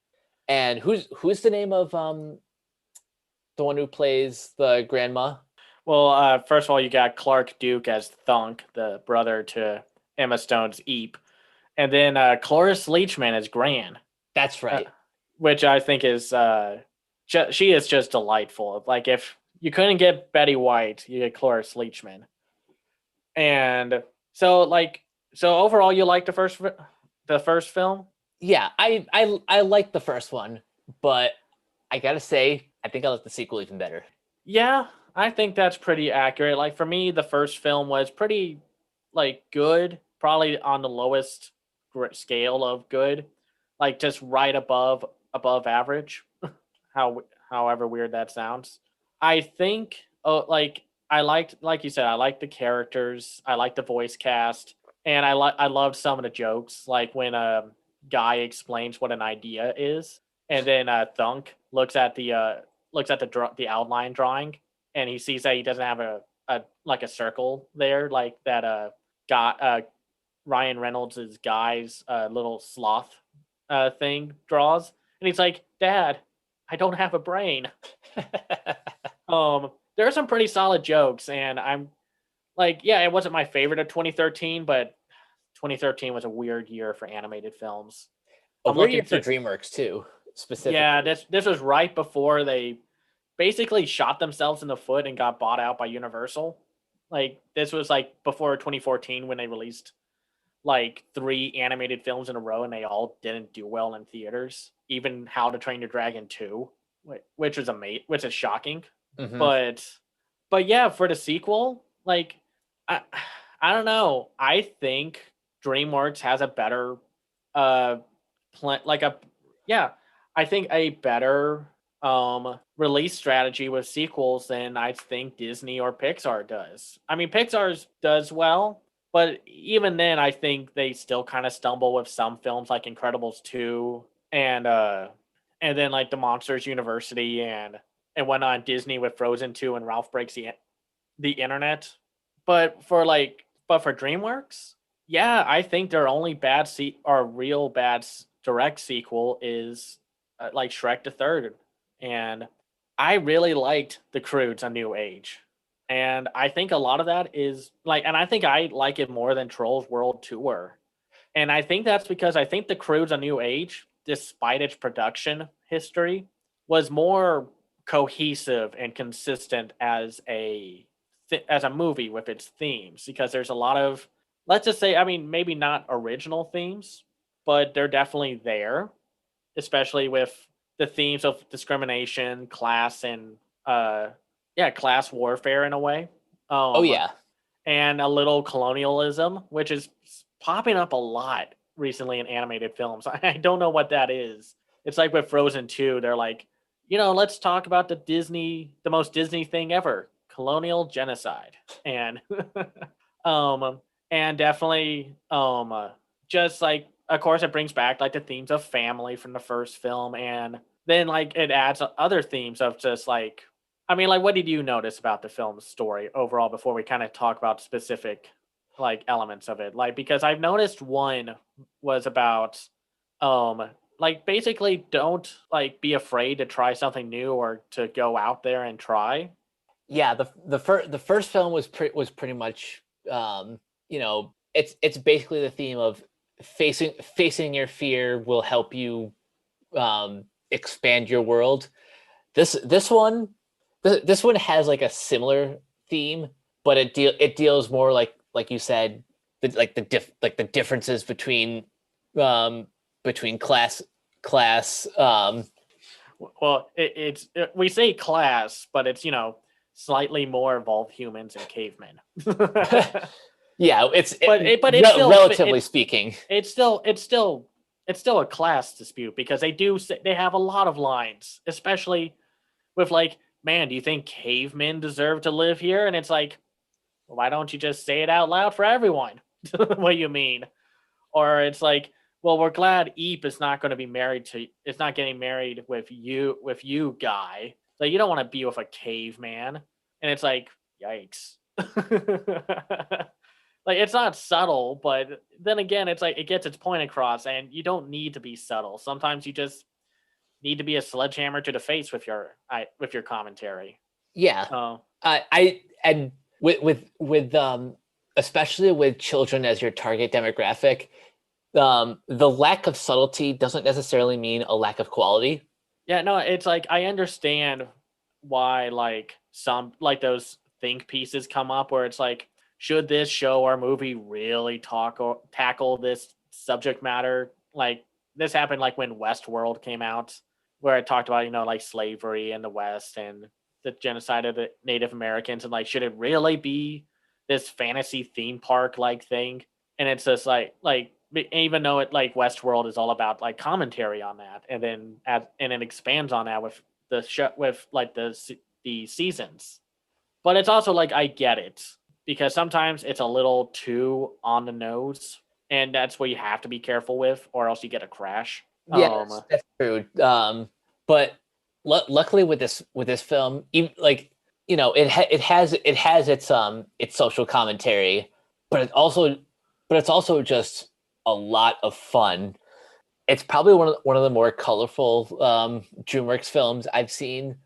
And who's the name of the one who plays the grandma? Well, first of all, you got Clark Duke as Thunk, the brother to Emma Stone's Eep, and then Cloris Leachman as Gran. That's right. Which I think is she is just delightful. Like if you couldn't get Betty White, you get Cloris Leachman. And so overall, you like the first film? Yeah, I like the first one, but I gotta say, I think I like the sequel even better. Yeah, I think that's pretty accurate. Like for me, the first film was pretty like good, probably on the lowest scale of good, like just right above average. However weird that sounds. I think like I liked, like you said, I liked the characters, I liked the voice cast, and I loved some of the jokes, like when Guy explains what an idea is, and then Thunk looks at the outline drawing, and he sees that he doesn't have a like a circle there, like that Ryan Reynolds' guy's little sloth thing draws, and he's like, "Dad, I don't have a brain." There are some pretty solid jokes, and I'm like, yeah, it wasn't my favorite of 2013, but 2013 was a weird year for animated films. A I'm weird looking year for to, DreamWorks too, yeah, specifically. this was right before they basically shot themselves in the foot and got bought out by Universal. Like this was like before 2014 when they released like 3 animated films in a row and they all didn't do well in theaters. Even How to Train Your Dragon 2, which is shocking. Hmm. But yeah, for the sequel, like I I don't know. I think DreamWorks has a better plan, like a yeah, I think a better release strategy with sequels than I think Disney or Pixar does. I mean, Pixar's does well, but even then I think they still kind of stumble with some films like Incredibles 2 and then like the Monsters University and went on Disney with Frozen 2 and Ralph Breaks the Internet. But for DreamWorks, yeah, I think their only real bad direct sequel is like Shrek the Third, and I really liked the Croods: A New Age, and I think a lot of that is like, and I think I like it more than Trolls World Tour, and I think that's because I think the Croods: A New Age, despite its production history, was more cohesive and consistent as a movie with its themes because there's a lot of, let's just say, I mean, maybe not original themes, but they're definitely there, especially with the themes of discrimination, class, and class warfare in a way. Oh Um, yeah. and a little colonialism, which is popping up a lot recently in animated films. I don't know what that is. It's like with Frozen 2, they're like, let's talk about the most Disney thing ever, colonial genocide. And um and definitely just like, of course, it brings back like the themes of family from the first film, and then like it adds other themes of just like, I mean, like, what did you notice about the film's story overall before we kind of talk about specific like elements of it? Like, because I've noticed one was about, like, basically don't like be afraid to try something new or to go out there and try. Yeah, the first film was pretty much it's basically the theme of facing your fear will help you expand your world. This one this one has like a similar theme, but it deals more like you said, the differences between class Well, we say class, but it's slightly more evolved humans and cavemen. yeah, But it's still relatively speaking. it's still a class dispute because they have a lot of lines, especially with like, man, do you think cavemen deserve to live here? And it's like, why don't you just say it out loud for everyone? What you mean? Or it's like, well, we're glad Eep is not going to be it's not getting married with you, guy. Like, you don't want to be with a caveman. And it's like, yikes. Like, it's not subtle, but then again, it's like it gets its point across, and you don't need to be subtle. Sometimes you just need to be a sledgehammer to the face with your commentary. Yeah. Oh, I and with especially with children as your target demographic, the lack of subtlety doesn't necessarily mean a lack of quality. yeah, no, it's like I understand why like some like those think pieces come up where it's like, should this show or movie really tackle this subject matter? Like this happened like when Westworld came out, where it talked about like slavery in the West and the genocide of the Native Americans, and like, should it really be this fantasy theme park like thing? And it's just like even though it like Westworld is all about like commentary on that, and then and it expands on that with the show with like the seasons. But it's also like, I get it because sometimes it's a little too on the nose, and that's what you have to be careful with, or else you get a crash. Yeah, that's true. But luckily with this film, even, like it has its social commentary, but it's also just a lot of fun. It's probably one of the more colorful DreamWorks films I've seen,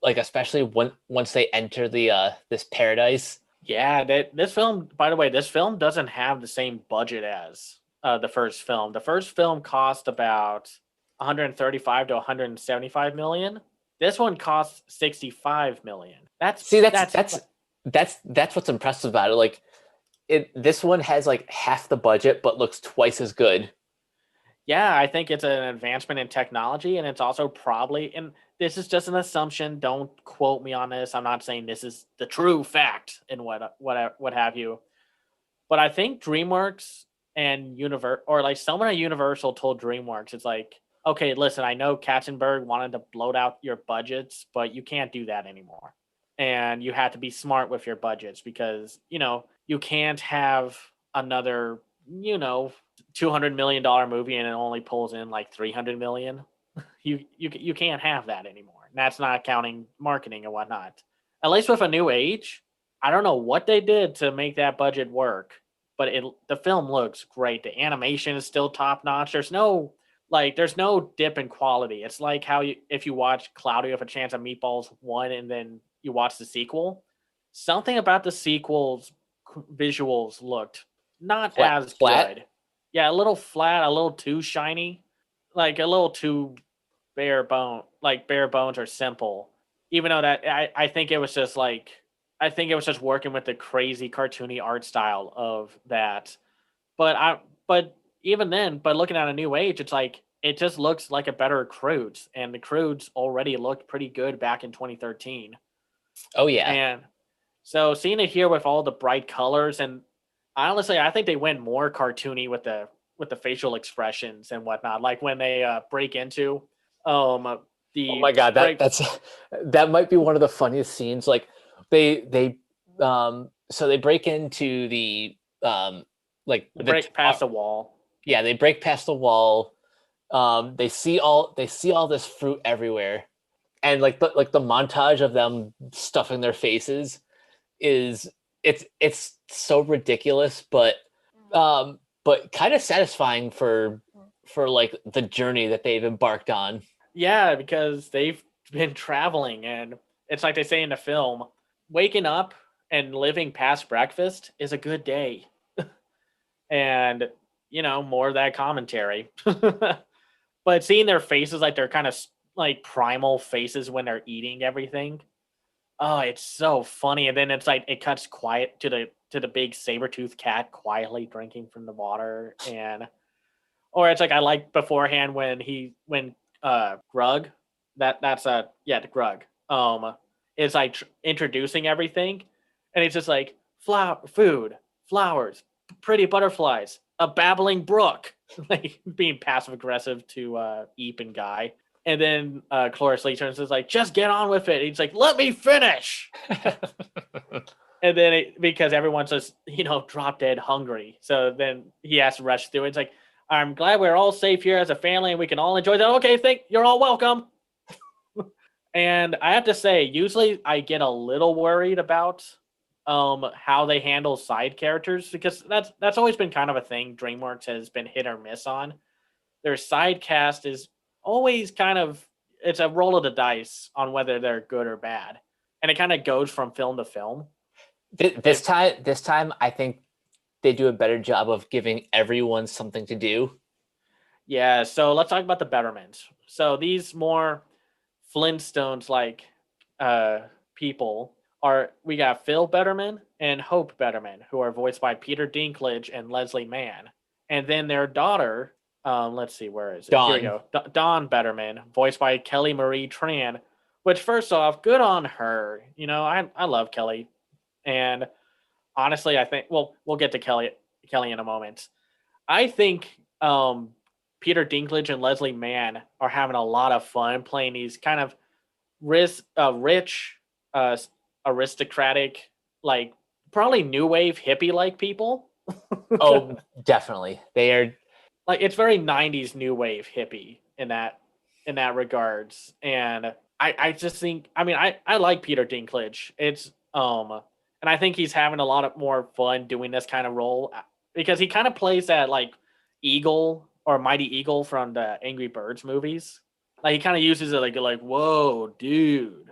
like especially once they enter the this paradise. Yeah, this film, by the way, this film doesn't have the same budget as the first film. The first film cost about 135 to 175 million. This one costs 65 million. See, That's that's what's impressive about it. Like this one has like half the budget but looks twice as good. Yeah, I think it's an advancement in technology, and it's also probably, and this is just an assumption. Don't quote me on this. I'm not saying this is the true fact and what have you. But I think DreamWorks and or like someone at Universal told DreamWorks, it's like, okay, listen, I know Katzenberg wanted to bloat out your budgets, but you can't do that anymore. And you have to be smart with your budgets because, you can't have another, $200 million movie and it only pulls in like 300 million. You can't have that anymore. And that's not counting marketing and whatnot. At least with A New Age, I don't know what they did to make that budget work, but the film looks great. The animation is still top notch. There's no dip in quality. It's like how if you watch Cloudy with a Chance of Meatballs 1 and then you watch the sequel, something about the sequel's visuals looked not as Flat. good. Yeah, a little flat, a little too shiny, like a little too bare bones or simple. Even though that I think it was just like I think it was just working with the crazy cartoony art style of that. But even then, but looking at A New Age, it's like it just looks like a better Croods, and the Croods already looked pretty good back in 2013. Oh yeah. And so seeing it here with all the bright colors, and honestly, I think they went more cartoony with the facial expressions and whatnot. Like when they break into Oh the my god, break that might be one of the funniest scenes. Like they so they break into the like break past the wall. yeah, they break past the wall. They see all this fruit everywhere, and like the montage of them stuffing their faces is it's so ridiculous, but kind of satisfying for like the journey that they've embarked on. Yeah, because they've been traveling, and it's like they say in the film, waking up and living past breakfast is a good day. And, more of that commentary. But seeing their faces, like they're kind of like primal faces when they're eating everything. Oh, it's so funny. And then it's like it cuts quiet to the big saber-toothed cat quietly drinking from the water. Or it's like I like beforehand when Grug, the Grug, is like introducing everything, and it's just like food, flowers, pretty butterflies, a babbling brook, like being passive aggressive to Eep and Guy. And then Cloris Leachman is like, just get on with it. He's like, let me finish. And then because everyone's just, drop dead hungry. So then he has to rush through. It's like, I'm glad we're all safe here as a family and we can all enjoy that. Okay, you're all welcome. And I have to say, usually I get a little worried about how they handle side characters, because that's always been kind of a thing DreamWorks has been hit or miss on. Their side cast is always it's a roll of the dice on whether they're good or bad. And it kind of goes from film to film. This time, I think they do a better job of giving everyone something to do. Yeah, so let's talk about the betterments. So these more Flintstones like people we got Phil Betterman and Hope Betterman, who are voiced by Peter Dinklage and Leslie Mann. And then their daughter, let's see, where is it? Dawn. Here we go. Dawn Betterman, voiced by Kelly Marie Tran, which first off, good on her. I love Kelly. And honestly, I think we'll get to Kelly in a moment. I think Peter Dinklage and Leslie Mann are having a lot of fun playing these kind of rich, aristocratic, like probably new wave hippie like people. Oh, definitely. They are like, it's very 90s new wave hippie in that regards. And I just think, I like Peter Dinklage. It's and I think he's having a lot of more fun doing this kind of role because he kind of plays that like Eagle or Mighty Eagle from the Angry Birds movies. Like he kind of uses it like whoa, dude,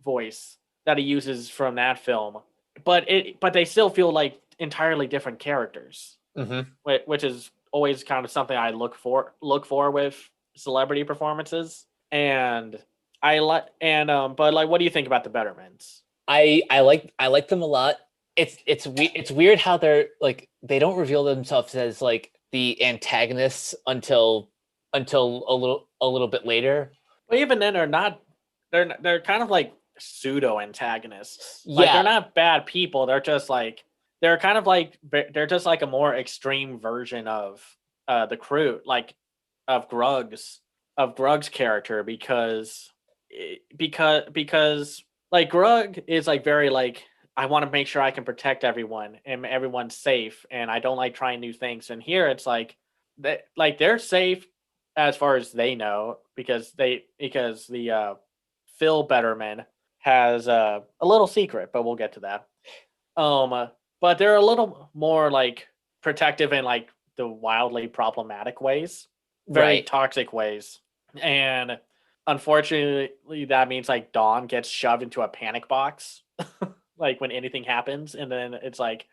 voice that he uses from that film, but they still feel like entirely different characters, Mm-hmm. which is always kind of something I look for with celebrity performances. And I like but like, what do you think about the Bettermans? I like them a lot. It's weird how they're like they don't reveal themselves as like the antagonists until a little bit later. Well, even then, they're kind of like pseudo antagonists. Like they're Yeah, not bad people. They're kind of like they're just like a more extreme version of the crew, like of Grug's character because like Grug is like very like I want to make sure I can protect everyone and everyone's safe and I don't like trying new things. And here it's they're safe as far as they know because the Phil Betterman has a little secret, but we'll get to that. But they're a little more like protective in like the wildly problematic ways, very right. toxic ways, and unfortunately that means like Dawn gets shoved into a panic box, like when anything happens, and then it's like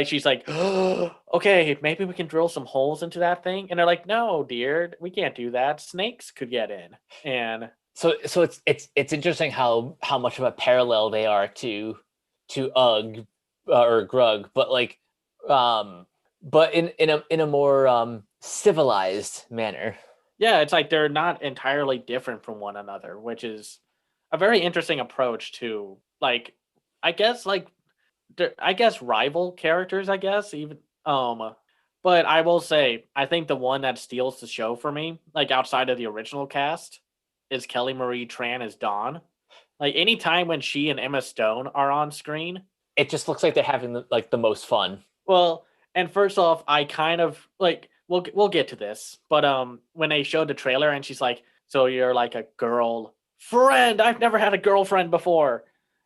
she's like, oh, okay, maybe we can drill some holes into that thing, and they're like, no, dear, we can't do that. Snakes could get in, and So it's interesting how much of a parallel they are to Ugg or Grug, but like but in a more civilized manner. yeah, it's like they're not entirely different from one another, which is a very interesting approach to like, I guess like, I guess rival characters. I guess even but I will say I think the one that steals the show for me, like outside of the original cast, is Kelly Marie Tran as Dawn. Like anytime when she and Emma Stone are on screen, It just looks like they're having like the most fun. well, and first off, I kind of like we'll get to this, but when they showed the trailer and she's like, "So you're like a girl friend? I've never had a girlfriend before,"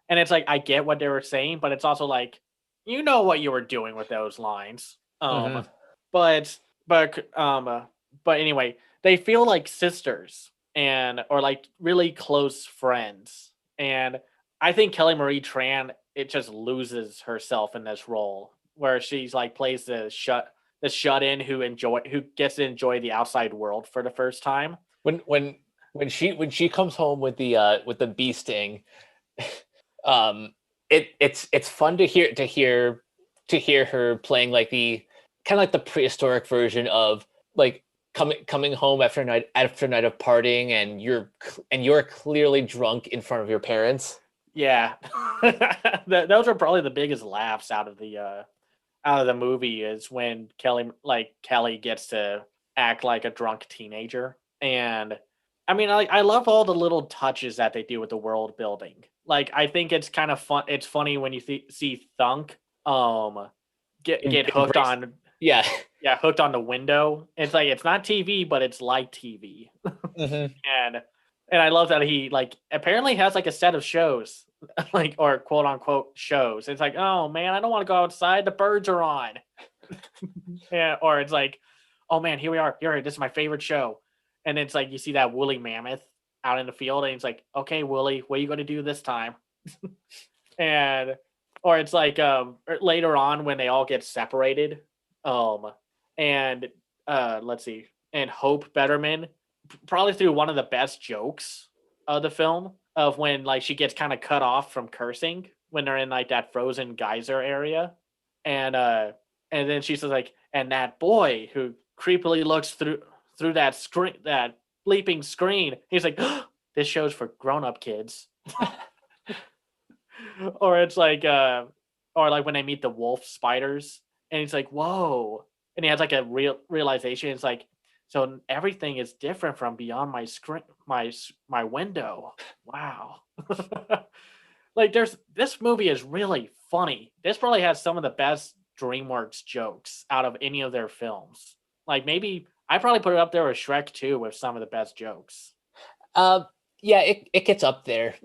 and it's like I get what they were saying, but it's also like you know what you were doing with those lines. Mm-hmm. But but um, uh, but anyway, they feel like sisters and or like really close friends, and I think Kelly Marie Tran it just loses herself in this role where she's like plays the shut in who gets to enjoy the outside world for the first time. When when she comes home with the bee sting, um, it's fun to hear her playing like the kind of like the prehistoric version of like coming home after a night of partying and you're clearly drunk in front of your parents. Yeah, those are probably the biggest laughs out of the movie is when Kelly gets to act like a drunk teenager. And I mean, I love all the little touches that they do with the world building. Like I think it's kind of fun. It's funny when you see Thunk um get hooked Embrace, on yeah. yeah hooked on the window. It's like it's not TV, but it's like TV. Hmm. and and I love that he like apparently has like a set of shows, like or quote unquote shows. It's like, oh man, I don't want to go outside. The birds are on. Yeah, or it's like, oh man, here we are. Here, this is my favorite show. And it's like you see that woolly mammoth out in the field, and it's like, okay, Wooly, what are you going to do this time? And or it's like later on when they all get separated, um, and let's see, and Hope Betterman probably through one of the best jokes of the film of when like she gets kind of cut off from cursing when they're in like that frozen geyser area, and then she says like, and that boy who creepily looks through that bleeping screen, he's like, this show's for grown up kids. Or it's like or like when they meet the wolf spiders and he's like, whoa, and he has like a realization. It's like, so everything is different from beyond my screen, my window. Wow. Like this movie is really funny. This probably has some of the best DreamWorks jokes out of any of their films. Like maybe I probably put it up there with Shrek 2 with some of the best jokes. uh yeah, it gets up there.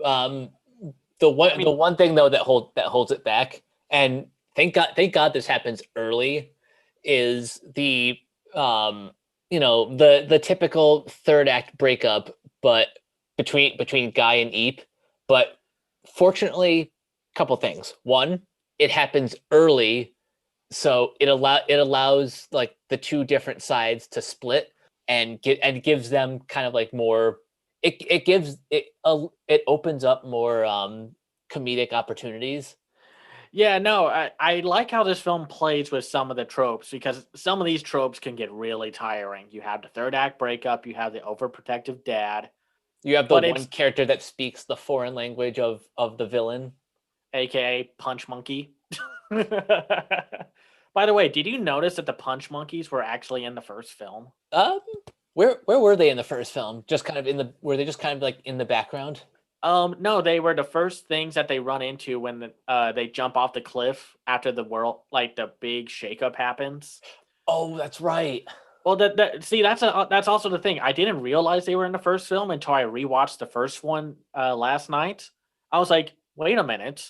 I the mean, one thing though that holds it back, and thank God this happens early, is the the typical third act breakup, but between Guy and Eep. But fortunately, couple things. One, it happens early, so it allows like the two different sides to split and gives them kind of like more. It gives it opens up more comedic opportunities. yeah, no, I like how this film plays with some of the tropes because some of these tropes can get really tiring. You have the third act breakup, you have the overprotective dad, You have the but one it's character that speaks the foreign language of the villain. aka Punch Monkey. By the way, did you notice that the Punch Monkeys were actually in the first film? Um, where were they in the first film? Just kind of were they just kind of like in the background? No, they were the first things that they run into when they jump off the cliff after the world, like the big shakeup happens. Oh, that's right. Well, see, that's also the thing. I didn't realize they were in the first film until I rewatched the first one last night. I was like, wait a minute,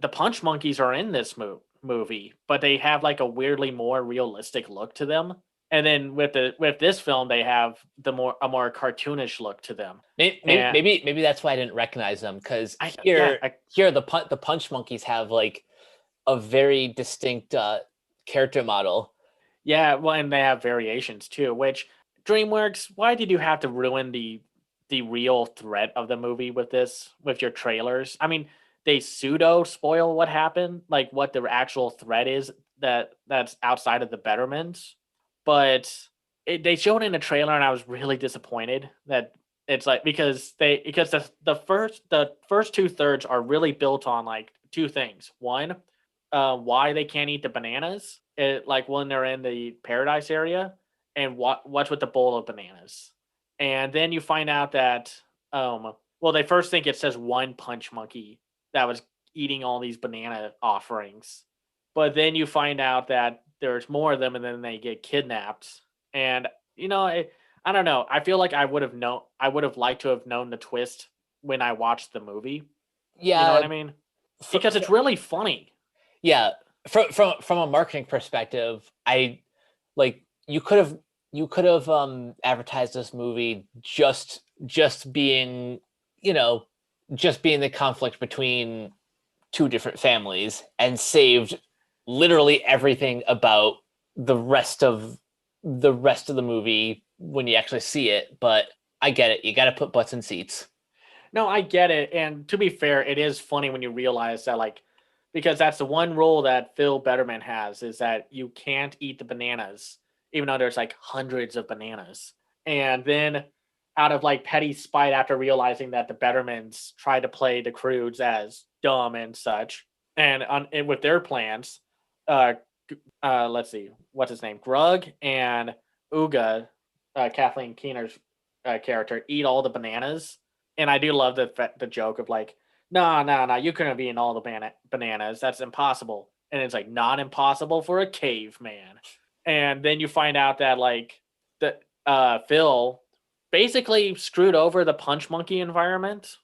the Punch Monkeys are in this movie, but they have like a weirdly more realistic look to them. And then with this film, they have a more cartoonish look to them. And Maybe that's why I didn't recognize them, because yeah, here the Punch Monkeys have like a very distinct character model. yeah, well, and they have variations too. Which DreamWorks, why did you have to ruin the real threat of the movie with this with your trailers? I mean, they pseudo spoil what happened, like what the actual threat is that's outside of the betterments, but they showed in a trailer, and I was really disappointed that it's like because the first two thirds are really built on like two things. One, why they can't eat the bananas, like when they're in the paradise area, and what's with the bowl of bananas. And then you find out that well, they first think it says one punch monkey that was eating all these banana offerings, but then you find out that there's more of them, and then they get kidnapped. And I don't know. I feel like I would have liked to have known the twist when I watched the movie. You know what Yeah, I mean? Because it's really funny. yeah. From a marketing perspective, I like you could have advertised this movie just being just being the conflict between two different families, and saved literally everything about the rest of the movie when you actually see it. But I get it. You got to put butts in seats. No, I get it. And to be fair, it is funny when you realize that, like, because that's the one rule that Phil Betterman has is that you can't eat the bananas, even though there's like hundreds of bananas. And then, out of like petty spite, after realizing that the Bettermans tried to play the Croods as dumb and such, and with their plans, uh, let's see, what's his name? Grug and Uga, Kathleen Keener's character, eat all the bananas. And I do love the joke of like, no, you couldn't have eaten all the bananas. That's impossible. And it's like not impossible for a caveman. And then you find out that like the Phil basically screwed over the Punch Monkey environment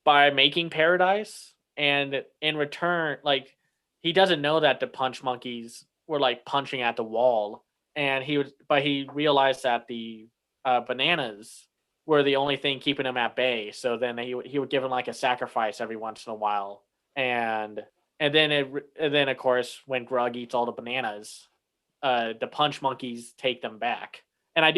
by making Paradise, and in return, like he doesn't know that the Punch Monkeys were like punching at the wall, and he realized that the bananas were the only thing keeping him at bay. So then he would give him like a sacrifice every once in a while, and then of course when Grug eats all the bananas, the Punch Monkeys take them back. And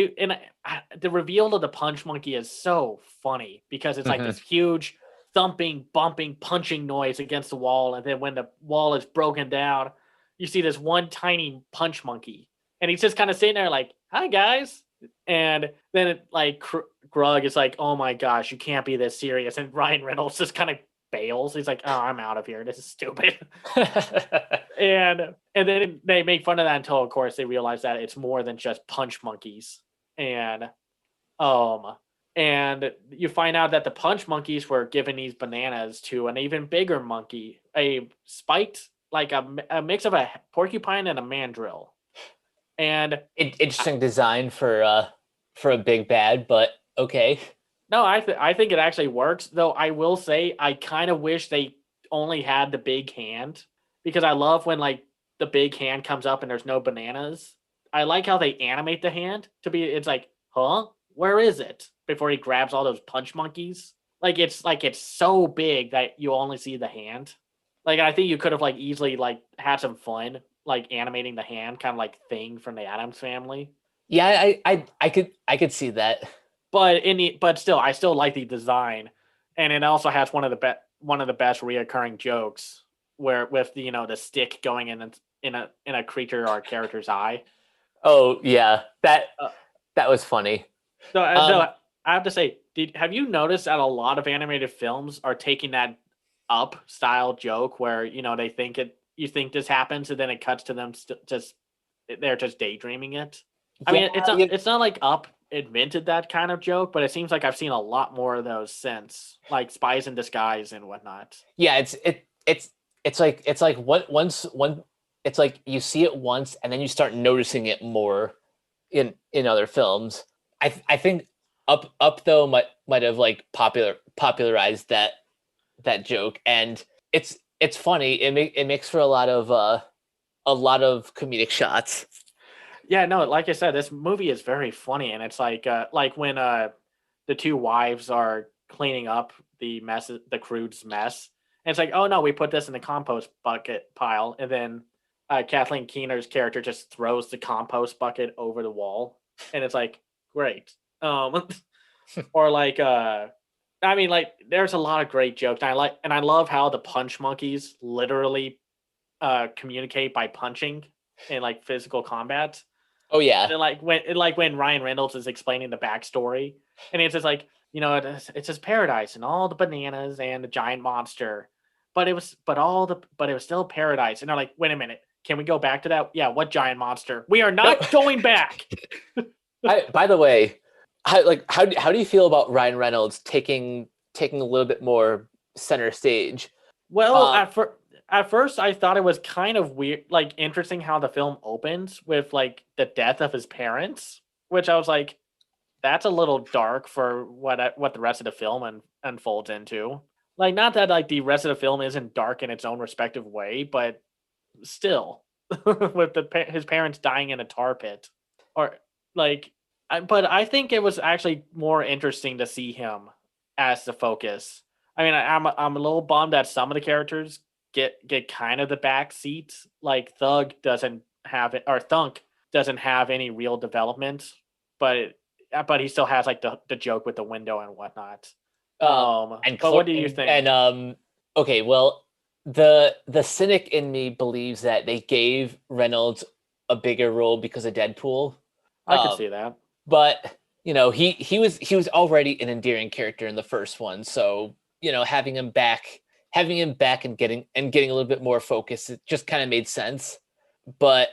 the reveal of the Punch Monkey is so funny because it's like Mm-hmm. this huge thumping, bumping, punching noise against the wall, and then when the wall is broken down, you see this one tiny Punch Monkey, and he's just kind of sitting there like, "Hi guys," and then Grug is like, "Oh my gosh, you can't be this serious," and Ryan Reynolds just kind of bails. He's like, "Oh, I'm out of here. This is stupid." And then they make fun of that until, of course, they realize that it's more than just punch monkeys. And and you find out that the punch monkeys were giving these bananas to an even bigger monkey, a spiked, like a mix of a porcupine and a mandrill. And Interesting design for a big bad, but okay. No, I think it actually works. Though I will say I kind of wish they only had the big hand because I love when like the big hand comes up and there's no bananas. I like how they animate the hand to be. It's like, huh, where is it? Before he grabs all those punch monkeys. Like it's so big that you only see the hand. Like I think you could have like easily like had some fun like animating the hand, kind of like Thing from the Addams Family. Yeah, I could see that. But still, I still like the design, and it also has one of the best reoccurring jokes where with the the stick going in a creature or a character's eye. Oh yeah, that Uh, that was funny. so Um, I have to say, have you noticed that a lot of animated films are taking that up style joke where they think it you think this happens and then it cuts to them just they're just daydreaming it. I yeah, mean, yeah, it's not like Up invented that kind of joke, but it seems like I've seen a lot more of those since, like Spies in Disguise and whatnot. yeah. It's like one. It's like you see it once and then you start noticing it more in other films. I think Up though might have like popularized that joke, and it's funny. It makes for a lot of comedic shots. Yeah, no, like I said, this movie is very funny, and it's like when the two wives are cleaning up the Croods mess, and it's like, oh no, we put this in the compost bucket pile, and then Kathleen Keener's character just throws the compost bucket over the wall, and it's like, great. Um, or like I mean, like there's a lot of great jokes. And I love how the punch monkeys literally communicate by punching in like physical combat. Oh yeah. And then like when Ryan Reynolds is explaining the backstory, and it's just like it's his paradise and all the bananas and the giant monster, but it was still paradise. And they're like, wait a minute, can we go back to that? Yeah, what giant monster? We are No. not going back. By the way, how do you feel about Ryan Reynolds taking a little bit more center stage? Well, Um, at first I thought it was kind of weird, like interesting how the film opens with like the death of his parents, which I was like, that's a little dark for what the rest of the film unfolds into. Like, not that like the rest of the film isn't dark in its own respective way, but still, with his parents dying in a tar pit, or like, but I think it was actually more interesting to see him as the focus. I mean, I'm a little bummed that some of the characters get kind of the back seat. Like Thug doesn't have it, or Thunk doesn't have any real development, but but he still has like the joke with the window and whatnot. and But what do you think? okay, well, the cynic in me believes that they gave Reynolds a bigger role because of Deadpool. I could Um, see that. but he was already an endearing character in the first one, so having him back and getting a little bit more focus, it just kind of made sense. But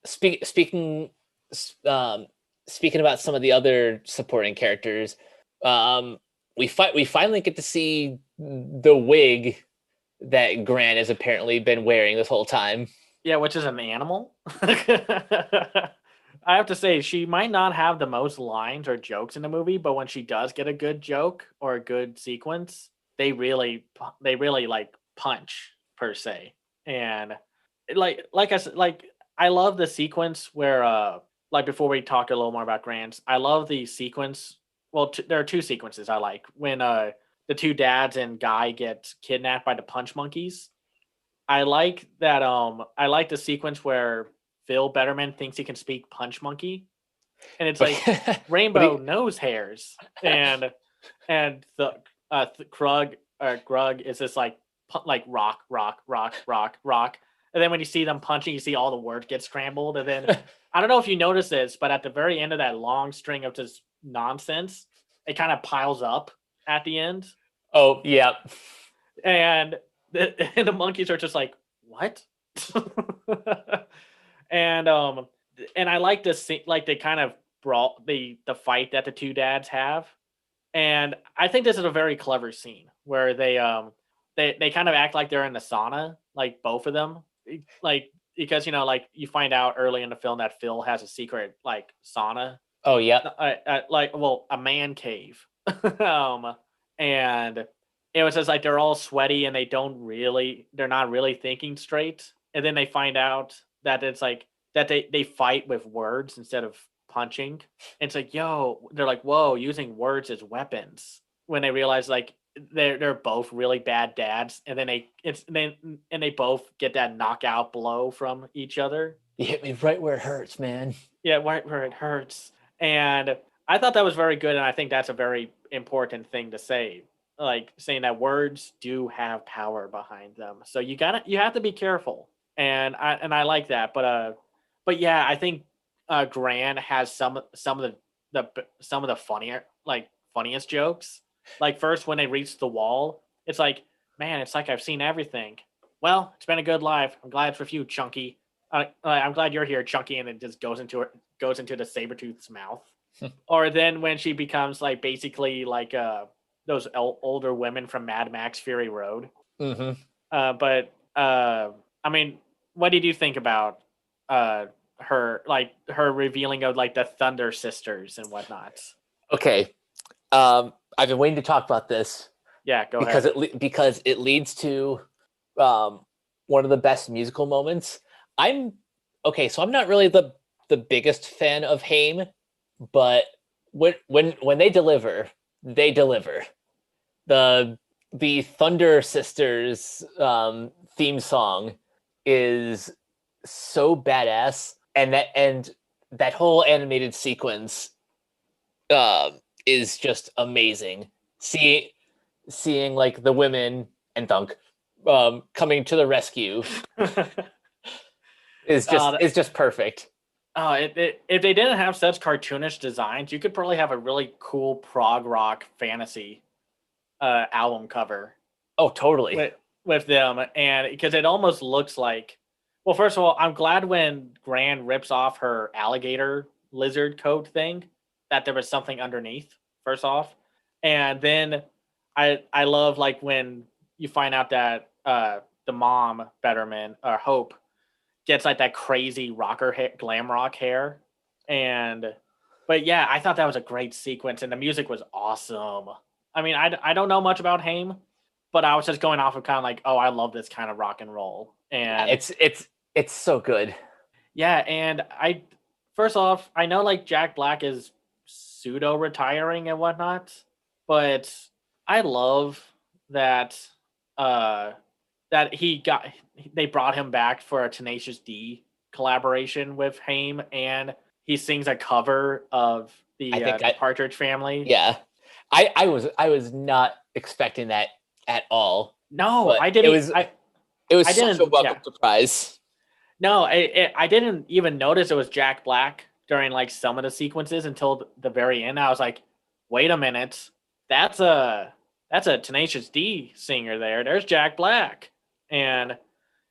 speaking um, speaking about some of the other supporting characters, um, we finally get to see the wig that Grant has apparently been wearing this whole time. Yeah, which is an animal. I have to say, she might not have the most lines or jokes in the movie, but when she does get a good joke or a good sequence, they really like punch per se. And like I said, like I love the sequence where like before we talk a little more about Grants, I love the sequence. Well, there are two sequences I like when the two dads and Guy get kidnapped by the punch monkeys. I like that. I like the sequence where Phil Betterman thinks he can speak Punch Monkey, and it's But like but rainbow nose hairs, and the Grug is just like like rock, rock, rock, rock, rock, and then when you see them punching, you see all the words get scrambled, and then I don't know if you notice this, but at the very end of that long string of just nonsense, it kind of piles up at the end, oh yeah. and and the monkeys are just like, what? and and I like this like they kind of brought the fight that the two dads have. And I think this is a very clever scene where they kind of act like they're in the sauna, like both of them. Like because like you find out early in the film that Phil has a secret like sauna, Oh yeah. like, well, a man cave um, and it was just like they're all sweaty and they're not really thinking straight. And then they find out that it's like that they fight with words instead of punching. And it's like, yo, they're like, whoa, using words as weapons. When they realize like they're both really bad dads, and then they both get that knockout blow from each other. You hit me right where it hurts, man. Yeah, right where it hurts. And I thought that was very good, and I think that's a very important thing to say. Like saying that words do have power behind them. So you have to be careful. And I like that. But yeah, I think Gran has some of the funniest jokes. Like first when they reach the wall, it's like, man, it's like I've seen everything. Well, it's been a good life. I'm glad it's with you, Chunky. I'm glad you're here, Chunky, and it just goes into the Sabretooth's mouth. Or then when she becomes like basically like those older women from Mad Max Fury Road. Mm-hmm. I mean, what did you think about her revealing of like the Thunder Sisters and whatnot? Okay, I've been waiting to talk about this. Yeah, go because ahead. because it leads to one of the best musical moments. I'm so I'm not really the biggest fan of Haim, but when they deliver, they deliver. The Thunder Sisters theme song is so badass, and that whole animated sequence is just amazing. Seeing like the women and Thunk coming to the rescue is just perfect. If they didn't have such cartoonish designs, you could probably have a really cool prog rock fantasy album cover. Oh, totally. With them, and because it almost looks like. Well, first of all, I'm glad when Gran rips off her alligator lizard coat thing that there was something underneath. First off, and then I love like when you find out that the mom Betterman or Hope gets like that crazy rocker glam rock hair, but yeah, I thought that was a great sequence and the music was awesome. I mean, I don't know much about Haim, but I was just going off of kind of like, oh, I love this kind of rock and roll, and it's so good. Yeah, and first off, I know like Jack Black is pseudo retiring and whatnot, but I love that uh that they brought him back for a Tenacious D collaboration with Haim, and he sings a cover of the Partridge Family. Yeah, I was not expecting that at all. No, I didn't. It was such a welcome surprise. No, I didn't even notice it was Jack Black during like some of the sequences until the very end. I was like, wait a minute, that's a Tenacious D singer there. There's Jack Black, and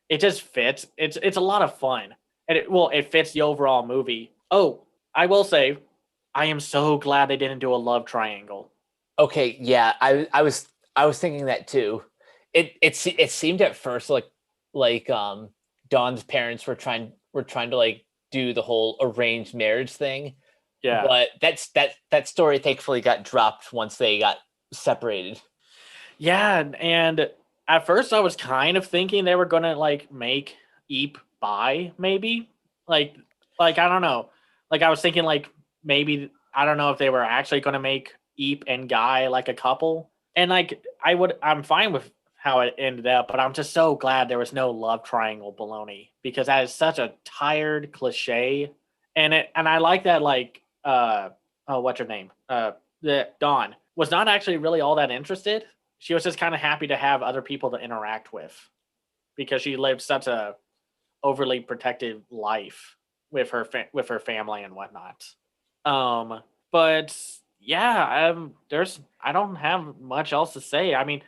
it just fits. It's a lot of fun, and it fits the overall movie. Oh, I will say, I am so glad they didn't do a love triangle. Okay, yeah, I was thinking that too. It seemed at first like Dawn's parents were trying to like do the whole arranged marriage thing. Yeah. But that story thankfully got dropped once they got separated. Yeah, and at first I was kind of thinking they were gonna like make Eep bi, maybe. Like I don't know. Like I was thinking like maybe I don't know if they were actually gonna make Eep and Guy like a couple. And like I'm fine with how it ended up, but I'm just so glad there was no love triangle baloney, because that is such a tired cliche. And I like that like what's her name? The Dawn was not actually really all that interested. She was just kind of happy to have other people to interact with, because she lived such a overly protective life with her family and whatnot. But yeah, I don't have much else to say. I mean,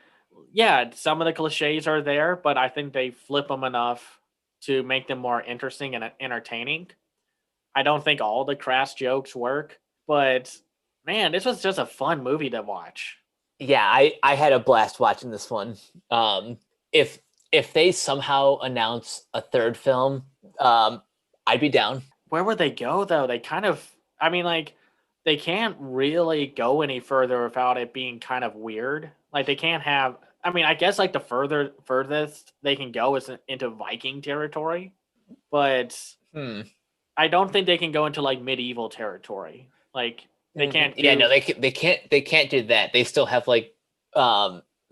yeah, some of the cliches are there, but I think they flip them enough to make them more interesting and entertaining. I don't think all the crass jokes work, but man, this was just a fun movie to watch. Yeah, I had a blast watching this one. If they somehow announce a third film, I'd be down. Where would they go though? They kind of, I mean, like they can't really go any further without it being kind of weird. Like they can't have. I mean, I guess like the furthest they can go is into Viking territory, but Hmm. I don't think they can go into like medieval territory. Like they can't Yeah, no, do. they can't do that. They still have like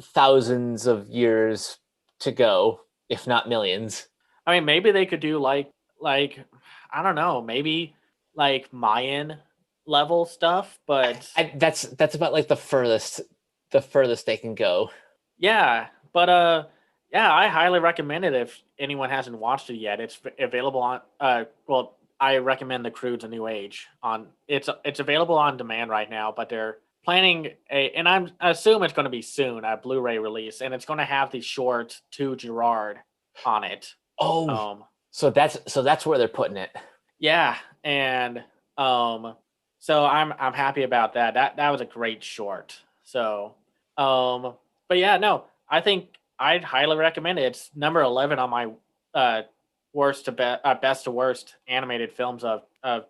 thousands of years to go, if not millions. I mean, maybe they could do like I don't know, maybe like Mayan level stuff, but That's about like the furthest they can go. yeah, but yeah, I highly recommend it if anyone hasn't watched it yet. It's available on well, I recommend the Croods A New Age on it's available on demand right now, but they're planning and I assume it's going to be soon a Blu-ray release, and it's going to have the short to Gerard on it. Oh, Um, so that's where they're putting it. yeah, and um, so I'm happy about that. That was a great short. So um, but yeah, no, I think I'd highly recommend it. It's number 11 on my uh best to worst animated films of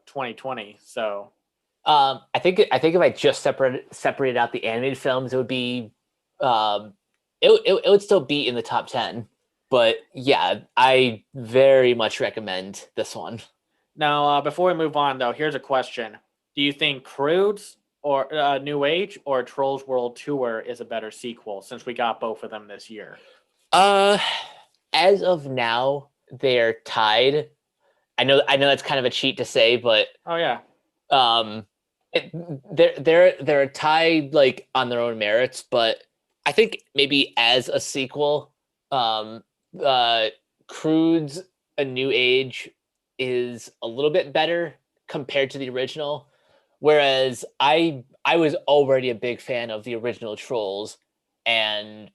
2020. So I think if I just separated out the animated films, it would be um, it would still be in the top 10. But yeah, I very much recommend this one. now before we move on though, here's a question: do you think Croods or New Age or Trolls World Tour is a better sequel since we got both of them this year? Uh, as of now, they're tied. I know that's kind of a cheat to say, but Oh yeah. um, it, they're tied like on their own merits. But I think maybe as a sequel, um, uh, Croods: A New Age is a little bit better compared to the original. Whereas I was already a big fan of the original Trolls, and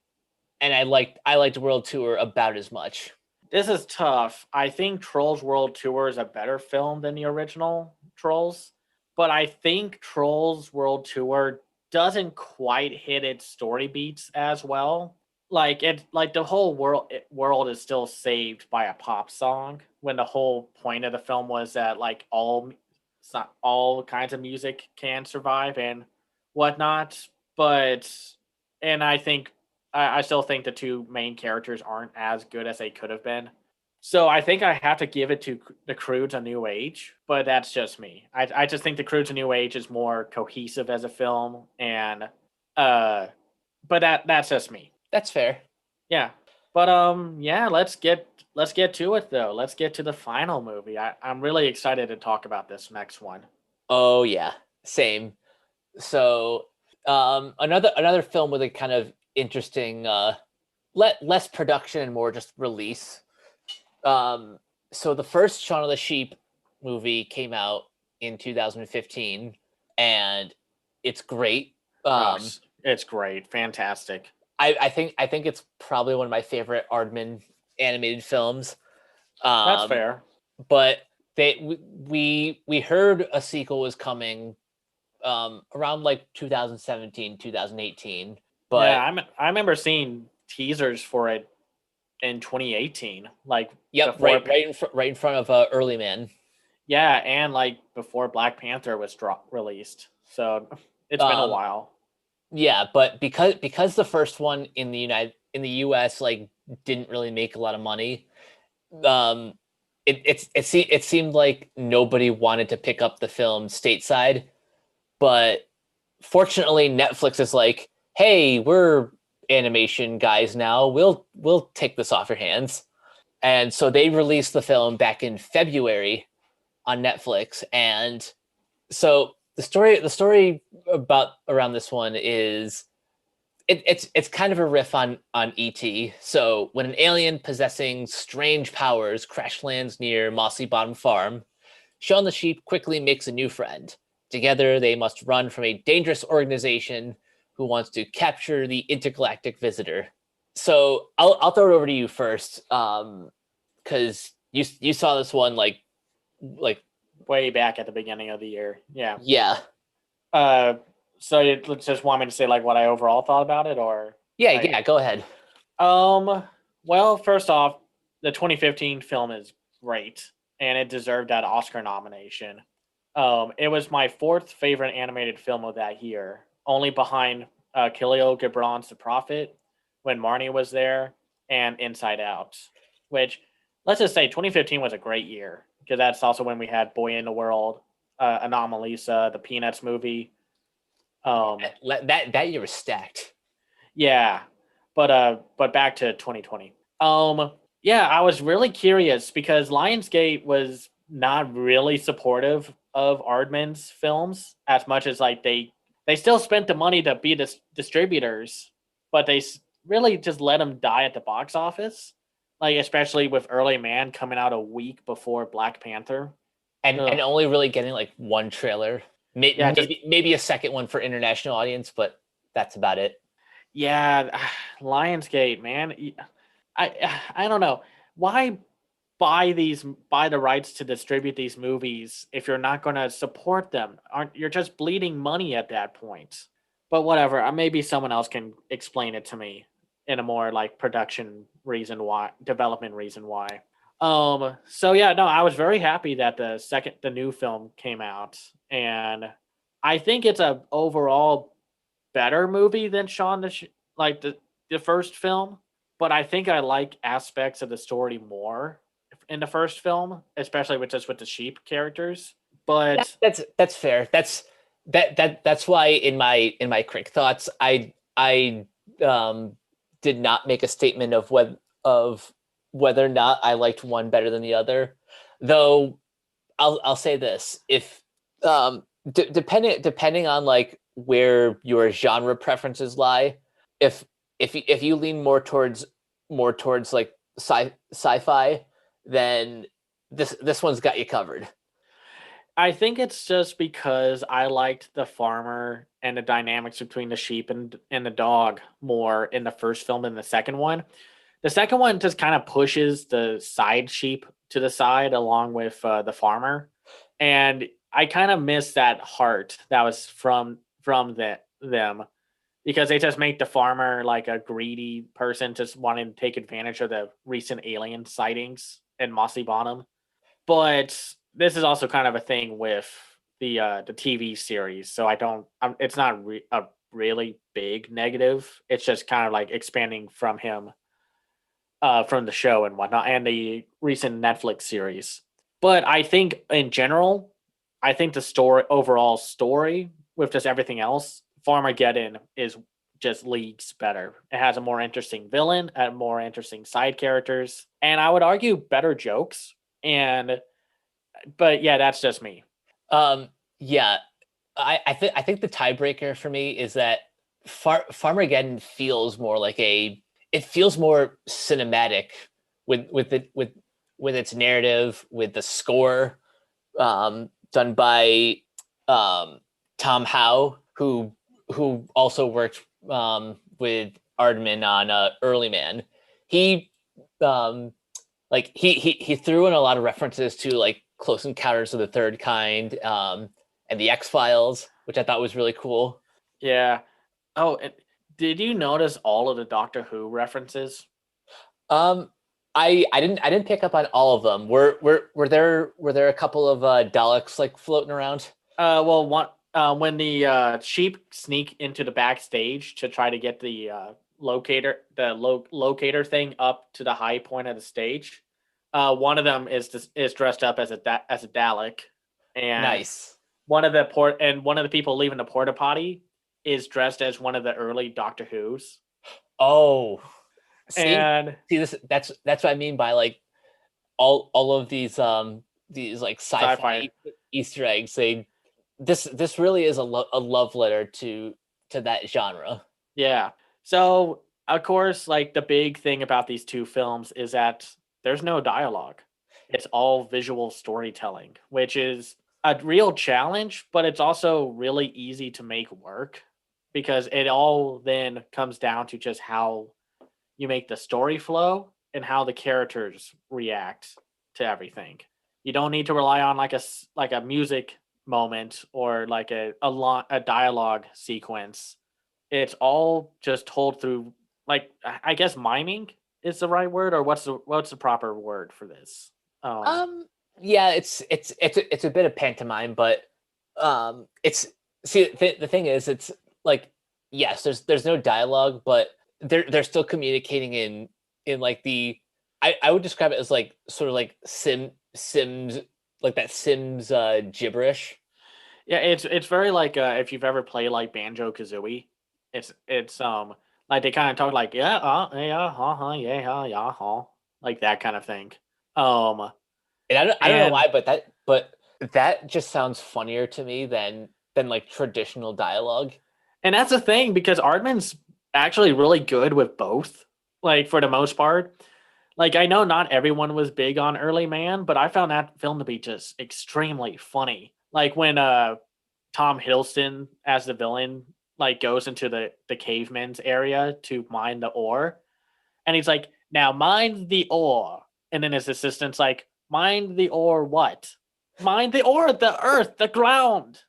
I liked World Tour about as much. This is tough. I think Trolls World Tour is a better film than the original Trolls, but I think Trolls World Tour doesn't quite hit its story beats as well. Like the whole world is still saved by a pop song when the whole point of the film was that like all kinds of music can survive and whatnot. But and I think I still think the two main characters aren't as good as they could have been. So I think I have to give it to the Croods: A New Age, but that's just me. I just think the Croods: A New Age is more cohesive as a film, and uh, but that's just me. That's fair. Yeah, but yeah, let's get to it though. Let's get to the final movie. I'm really excited to talk about this next one. Oh yeah, same. So another film with a kind of interesting less production and more just release. So the first Shaun of the Sheep movie came out in 2015, and it's great. Gosh, it's great, fantastic. I think it's probably one of my favorite Aardman animated films. That's Um, fair. but we heard a sequel was coming around like 2017, 2018. Yeah, But I remember seeing teasers for it in 2018, like yep, before. right in front of Early Man. Yeah, and like before Black Panther was released. So it's been a Um, while. yeah, but because the first one in the US like didn't really make a lot of money, um, it seemed like nobody wanted to pick up the film stateside. But fortunately, Netflix is like, hey, we're animation guys now. We'll take this off your hands. And so they released the film back in February on Netflix. And so the story about around this one is it's kind of a riff on ET. So when an alien possessing strange powers crash lands near Mossy Bottom Farm, Shaun the Sheep quickly makes a new friend. Together, they must run from a dangerous organization who wants to capture the intergalactic visitor. So I'll throw it over to you first, because you saw this one like Way back at the beginning of the year. Yeah. yeah Uh, so you just want me to say like what I overall thought about it, or yeah like, yeah go ahead. well, first off, the 2015 film is great, and it deserved that Oscar nomination. It was my fourth favorite animated film of that year, only behind Khalil Gibran's The Prophet, when Marnie was there, and Inside Out. Which, let's just say, 2015 was a great year because that's also when we had Boy in the World, Anomalisa, the Peanuts movie. That year was stacked. Yeah, but back to 2020. Yeah, I was really curious because Lionsgate was not really supportive of Aardman's films as much as like they still spent the money to be distributors, but they really just let them die at the box office. Like especially with Early Man coming out a week before Black Panther. And only really getting like one trailer, Yeah, just maybe a second one for international audience, but that's about it. yeah, Lionsgate, man. I don't know why buy the rights to distribute these movies if you're not going to support them. Aren't you're just bleeding money at that point? But whatever. Maybe someone else can explain it to me in a more like production reason why, development reason why. So yeah, no, I was very happy that the new film came out, and I think it's a overall better movie than like the first film, but I think I like aspects of the story more in the first film, especially with the sheep characters. But That's fair. That's why in my quick thoughts, I did not make a statement of whether or not I liked one better than the other. Though I'll say this: if depending on like where your genre preferences lie, if if you lean more towards like sci-fi, then this one's got you covered. I think it's just because I liked the farmer and the dynamics between the sheep and the dog more in the first film than the second one. The second one just kind of pushes the side sheep to the side along with the farmer, and I kind of miss that heart that was them because they just make the farmer like a greedy person just wanting to take advantage of the recent alien sightings in Mossy Bottom. But this is also kind of a thing with the TV series, so I don't. It's not a really big negative. It's just kind of like expanding from him, from the show and whatnot, and the recent Netflix series. But I think in general, I think the overall story with just everything else, Farmageddon is just leagues better. It has a more interesting villain, a more interesting side characters, and I would argue better jokes. And but yeah, that's just me. Yeah, I think the tiebreaker for me is that Farmageddon feels more like it feels more cinematic with its narrative, with the score done by Tom Howe, who also worked with Aardman on Early Man. He um, he threw in a lot of references to like Close Encounters of the Third Kind and the X-Files, which I thought was really cool. Yeah. Oh, and did you notice all of the Doctor Who references? Um, I didn't pick up on all of them. Were there a couple of Daleks like floating around? Well, one when the sheep sneak into the backstage to try to get the locator thing up to the high point of the stage. One of them is dressed up as as a Dalek, and Nice. one of the people leaving the porta potty is dressed as one of the early Doctor Who's. Oh, see, And see this that's what I mean by like all of these like sci-fi. sci-fi Easter eggs. This really is a love letter to that genre. Yeah. So, of course, like the big thing about these two films is that there's no dialogue. It's all visual storytelling, which is a real challenge, but it's also really easy to make work because it all then comes down to just how you make the story flow and how the characters react to everything. You don't need to rely on like a music moment or like a dialogue sequence. It's all just told through like I guess miming is the right word, or what's the proper word for this? Um Um, yeah, it's a bit of pantomime, but it's see the thing is it's like yes, there's no dialogue, but they're still communicating in like the I would describe it as like sort of like Sims like that Sims gibberish. Yeah, it's very like if you've ever played like Banjo Kazooie, it's like they kind of talk like yeah, yeah, yeah, like that kind of thing. Um, And I don't know and why, but that just sounds funnier to me than like traditional dialogue. and that's the thing because Aardman's actually really good with both. Like for the most part, like I know not everyone was big on Early Man, but I found that film to be just extremely funny. Like when Tom Hiddleston as the villain like goes into the caveman's area to mine the ore, and he's like, "Now mine the ore," and then his assistant's like, "Mine the ore what? Mine the ore, the earth, the ground."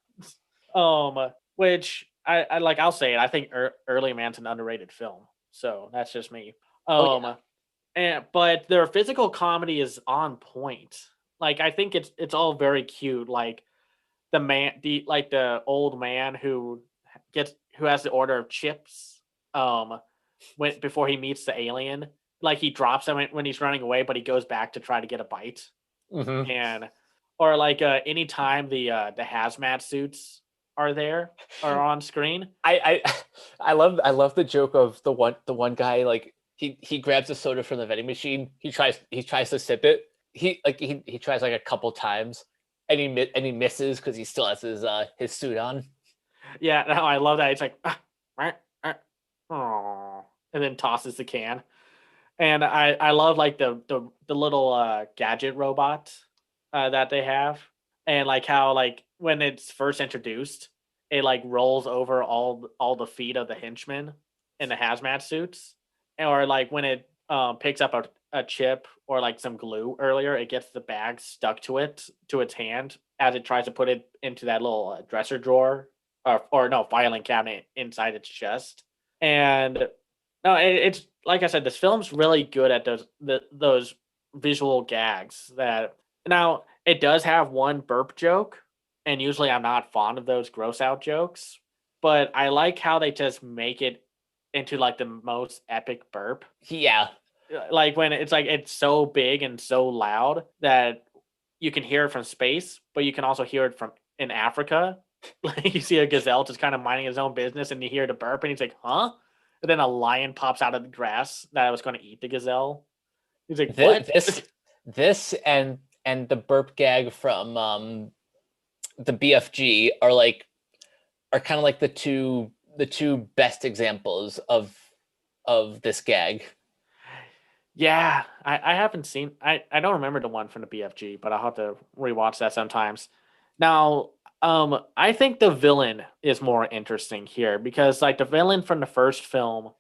Which I like. I'll say it. I think Early Man's an underrated film. So that's just me. Oh yeah, And but their physical comedy is on point. Like I think it's all very cute. Like the old man who has the order of chips when before he meets the alien, like he drops them when he's running away, but he goes back to try to get a bite. hmm And or like anytime the hazmat suits are there or on screen. I I love the joke of the one guy like he grabs a soda from the vending machine. He tries to sip it. He tries like a couple times, and he misses because he still has his suit on. Yeah, no, I love that. It's like oh, and then tosses the can. And I love like the little gadget robot that they have, and like how like when it's first introduced, it like rolls over all the feet of the henchmen in the hazmat suits, or like when it picks up a chip or like some glue earlier, it gets the bag stuck to its hand as it tries to put it into that little dresser drawer or no filing cabinet inside its chest. And no, it's like I said, this film's really good at those visual gags. That now it does have one burp joke, and usually I'm not fond of those gross out jokes, but I like how they just make it into like the most epic burp. Yeah, Like when it's like it's so big and so loud that you can hear it from space, but you can also hear it from in Africa. Like you see a gazelle just kind of minding his own business, and you hear the burp, and he's like, "Huh?" And then a lion pops out of the grass that was going to eat the gazelle. He's like, this "What?" this and the burp gag from the BFG are kind of like the two best examples of this gag. Yeah, I haven't seen. I don't remember the one from the BFG, but I'll have to rewatch that sometimes. Now, I think the villain is more interesting here because like the villain from the first film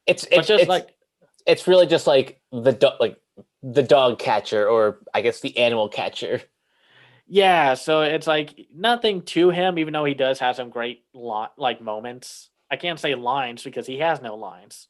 It's was it's just it's like it's really just like the dog catcher, or I guess the animal catcher. yeah, so it's like nothing to him, even though he does have some great like moments. I can't say lines because he has no lines.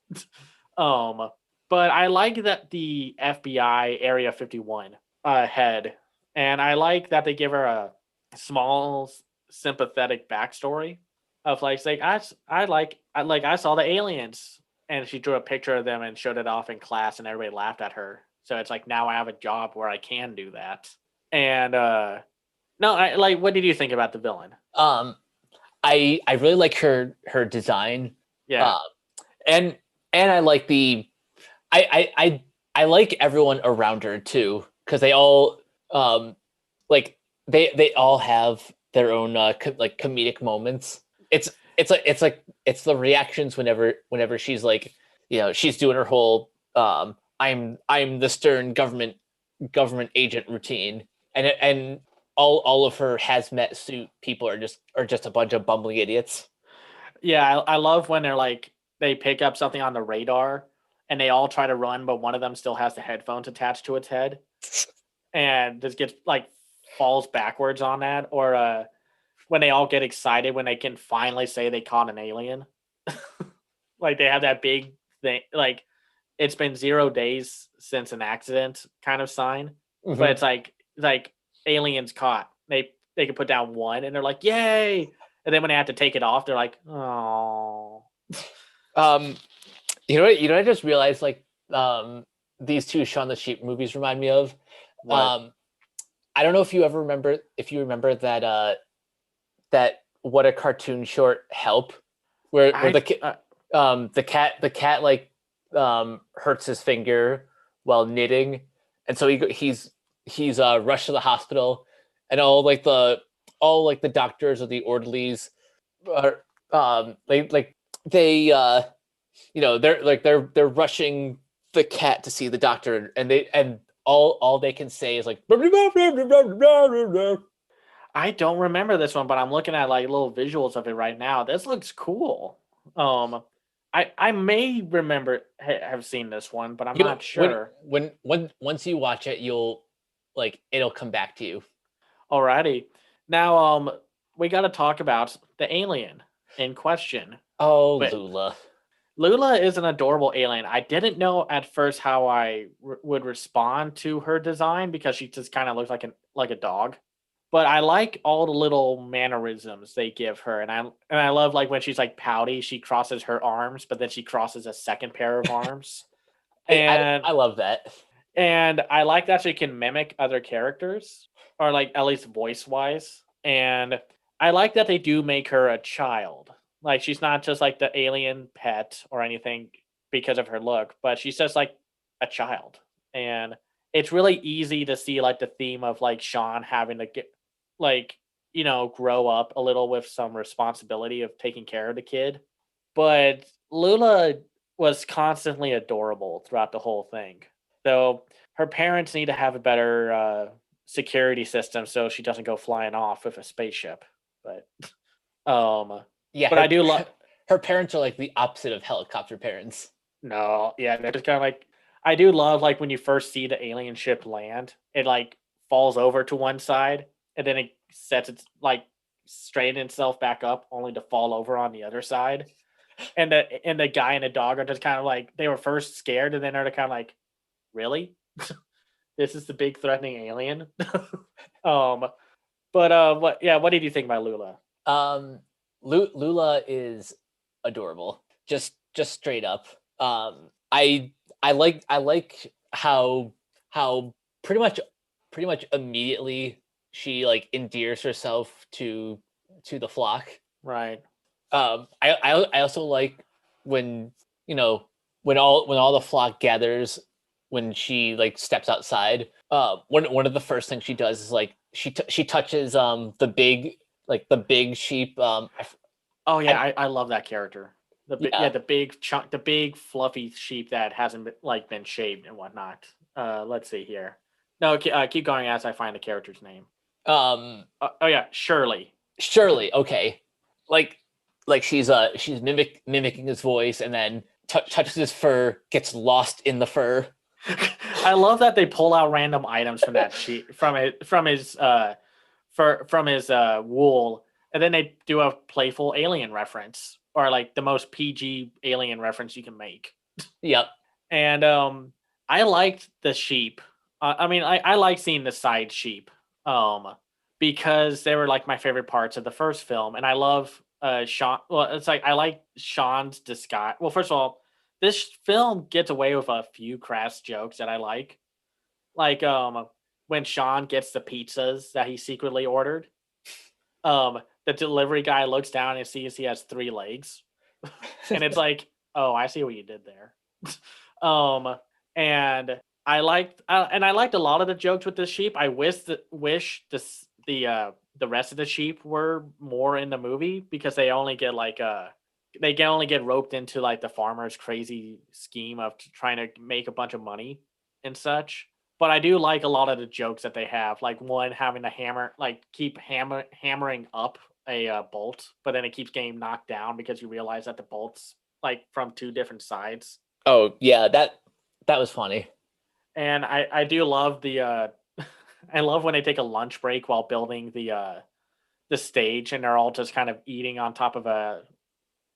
um, but I like that the FBI Area 51 head, and I like that they give her a small sympathetic backstory of like saying I saw the aliens, and she drew a picture of them and showed it off in class, and everybody laughed at her. So it's like now I have a job where I can do that. And no, I like. What did you think about the villain? Um, I really like her design. Yeah, Uh, and I like I like everyone around her too, because they all like they all have their own like comedic moments. It's the reactions whenever she's like, she's doing her whole I'm the stern government agent routine, and all of her hazmat suit people are just a bunch of bumbling idiots. yeah. I love when they pick up something on the radar, and they all try to run, but one of them still has the headphones attached to its head, and just gets like falls backwards on that. Or when they all get excited when they can finally say they caught an alien, like they have that big thing, like it's been 0 days since an accident kind of sign, but Mhm. it's like aliens caught. They can put down one, and they're like, "Yay!" And then when they have to take it off, they're like, "Oh." Um, you know what? You know, I just realized like these two Shaun the Sheep movies remind me of. What? I don't know if you ever remember that that What a Cartoon Short Help, where I the cat like hurts his finger while knitting, and so he's rushed to the hospital, and all like the doctors or the orderlies are they you know they're rushing the cat to see the doctor, and all they can say is like I don't remember this one, but I'm looking at like little visuals of it right now. This looks cool. Um, I may remember have seen this one, but I'm you not sure. when once you watch it, you'll like it'll come back to you. Alrighty, now we got to talk about the alien in question. Oh, But Lula. Lula is an adorable alien. I didn't know at first how I would respond to her design because she just kind of looks like a dog. But I like all the little mannerisms they give her, and I love like when she's like pouty, she crosses her arms, but then she crosses a second pair of arms, and I love that. and I like that she can mimic other characters, or like at least voice wise. And I like that they do make her a child. Like she's not just like the alien pet or anything because of her look, but she's just like a child. And it's really easy to see like the theme of like Sean having to get like, grow up a little with some responsibility of taking care of the kid. But Lula was constantly adorable throughout the whole thing. So her parents need to have a better security system so she doesn't go flying off with a spaceship. But um, Yeah, but I do love. her parents are like the opposite of helicopter parents. No, yeah, they're just kind of like. I do love like when you first see the alien ship land, it like falls over to one side and then it sets its like straighten itself back up, only to fall over on the other side. And the guy and the dog are just kind of like they were first scared and then they're kind of like, really? This is the big threatening alien. um, what did you think about Lula? Um, Lula is adorable, just straight up. I like how pretty much immediately she like endears herself to the flock. Right. I also like when when all the flock gathers when she like steps outside. One of the first things she does is like she touches the big sheep. Oh yeah, I love that character. Yeah. The big chunk, the big fluffy sheep that hasn't been shaved and whatnot. Let's see here. No, keep going as I find the character's name. Oh yeah, Shirley. Shirley. Okay. Like she's mimicking his voice and then touches his fur, gets lost in the fur. I love that they pull out random items from that sheep from his wool, and then they do a playful alien reference or like the most PG alien reference you can make. Yep. And I liked the sheep. I like seeing the side sheep because they were like my favorite parts of the first film, and I love Sean. Well, it's like I like Sean's disguise. Well, first of all, this film gets away with a few crass jokes that I like when Sean gets the pizzas that he secretly ordered. The delivery guy looks down and sees he has 3 legs, and it's like, oh, I see what you did there. um, and I liked a lot of the jokes with the sheep. I wish the rest of the sheep were more in the movie because they only get they can only get roped into like the farmer's crazy scheme of trying to make a bunch of money and such. But I do like a lot of the jokes that they have, like one having to keep hammering up a bolt, but then it keeps getting knocked down because you realize that the bolt's like from 2 different sides. Oh yeah, that was funny. And I do love the I love when they take a lunch break while building the stage, and they're all just kind of eating on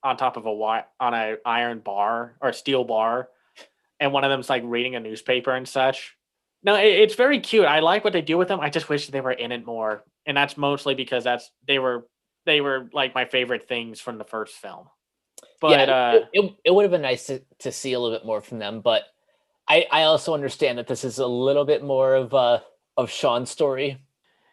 a iron bar or steel bar, and one of them's like reading a newspaper and such. No, it's very cute. I like what they do with them. I just wish they were in it more, and that's mostly because they were like my favorite things from the first film. But Yeah, it would have been nice to see a little bit more from them, but I also understand that this is a little bit more of Shaun's story.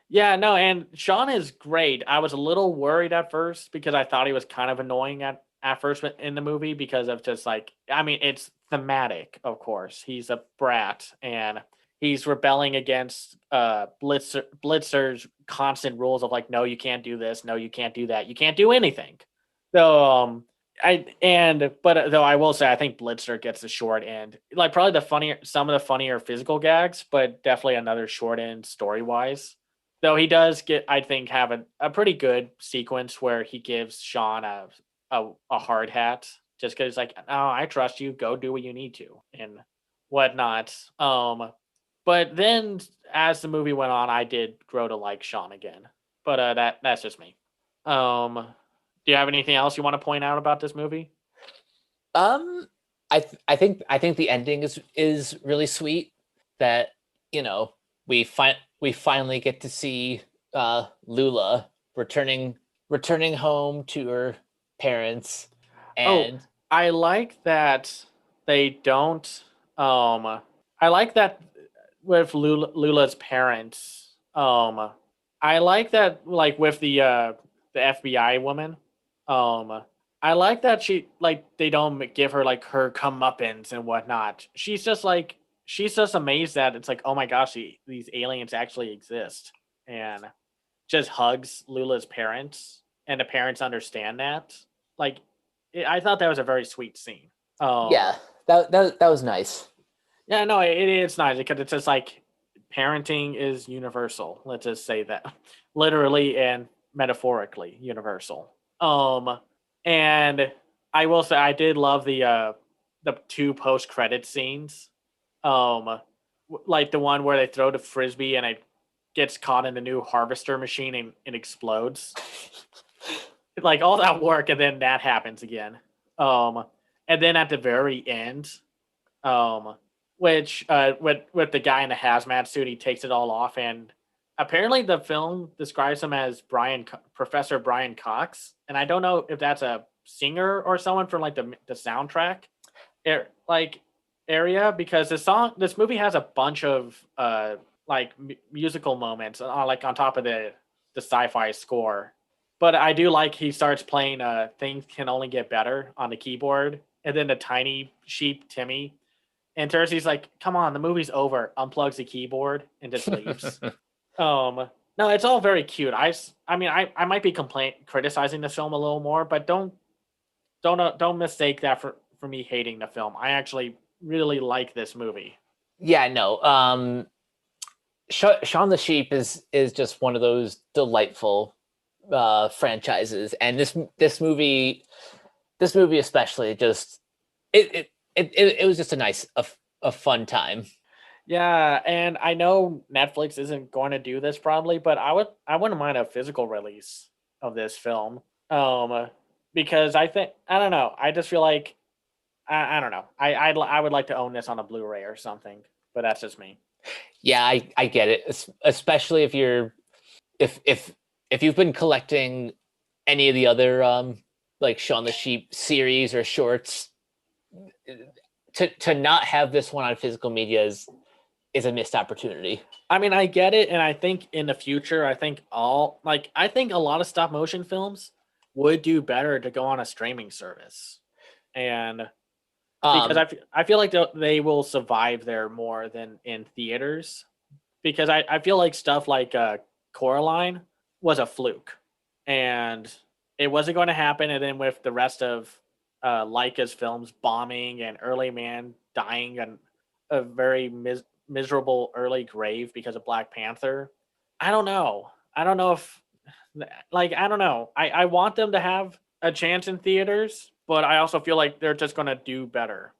yeah, no, and Shaun is great. I was a little worried at first because I thought he was kind of annoying at first in the movie because of just like, I mean, it's thematic, of course. He's a brat and he's rebelling against Blitzer's constant rules of like, no, you can't do this, no, you can't do that, you can't do anything. So but though I will say I think Blitzer gets the short end. Like probably some of the funnier physical gags, but definitely another short end story wise. Though he does get, I think, have a pretty good sequence where he gives Shaun a hard hat just because, like, oh, I trust you. Go do what you need to and whatnot. But then as the movie went on, I did grow to like Shaun again. But that's just me. Do you have anything else you want to point out about this movie? Um, I think the ending is really sweet. That you know we finally get to see Lula returning home to her parents, Oh, and I like that they don't. I like that with Lula's parents. I like that like with the FBI woman. Um, I like that she like they don't give her like her comeuppance and whatnot. She's just amazed that it's like, oh my gosh, these aliens actually exist, and just hugs Lula's parents, and the parents understand that. Like, I thought that was a very sweet scene. Um, yeah, that was nice. yeah, no, it's nice because it's just like parenting is universal. Let's just say that, literally and metaphorically universal. And I will say I did love the two post credit scenes. Like the one where they throw the frisbee and it gets caught in the new harvester machine and it explodes. Like all that work and then that happens again. Um, and then at the very end, um, which with the guy in the hazmat suit, he takes it all off, and apparently the film describes him as Professor Brian Cox, and I don't know if that's a singer or someone from like the soundtrack, like area because this movie has a bunch of like musical moments like on top of the sci-fi score. But I do like he starts playing Things Can Only Get Better on the keyboard, and then the tiny sheep Timmy enters. He's like, "Come on, the movie's over." Unplugs the keyboard and just leaves. No, it's all very cute. I mean, I might be criticizing the film a little more, but don't mistake that for me hating the film. I actually really like this movie. Yeah, no. Shaun the Sheep is just one of those delightful franchises, and this movie especially just it was just a fun time. Yeah, and I know Netflix isn't going to do this probably, but I wouldn't mind a physical release of this film. Um, because I don't know. I just feel like I don't know. I would like to own this on a Blu-ray or something, but that's just me. Yeah, I get it, especially if you're if you've been collecting any of the other like Shaun the Sheep series or shorts, to not have this one on physical media is a missed opportunity. I mean, I get it, and I think in the future, I think a lot of stop motion films would do better to go on a streaming service, and because Um, I feel like they will survive there more than in theaters, because I feel like stuff like Coraline was a fluke, and it wasn't going to happen, and then with the rest of Leica's films bombing and Early Man dying and a very miserable early grave because of Black Panther. I don't know. I don't know if I don't know. I want them to have a chance in theaters, but I also feel like they're just gonna do better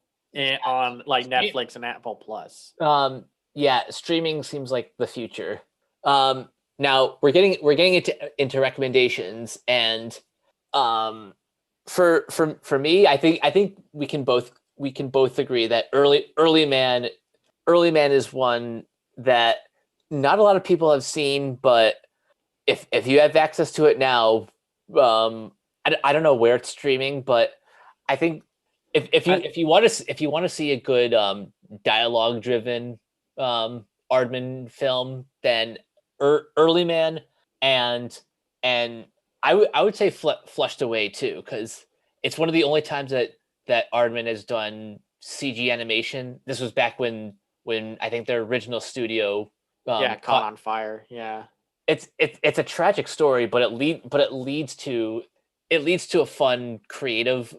on like Netflix and Apple Plus. yeah, streaming seems like the future. Now we're getting into recommendations, and for me, I think we can both agree that early man is one that not a lot of people have seen, but if you have access to it now, I don't know where it's streaming, but I think if you want to see a good dialogue driven Aardman film, then Early Man and and I would say Flushed Away too, because it's one of the only times that Aardman has done CG animation. This was back when I think their original studio Caught on Fire. Yeah. It's a tragic story, but it leads to a fun creative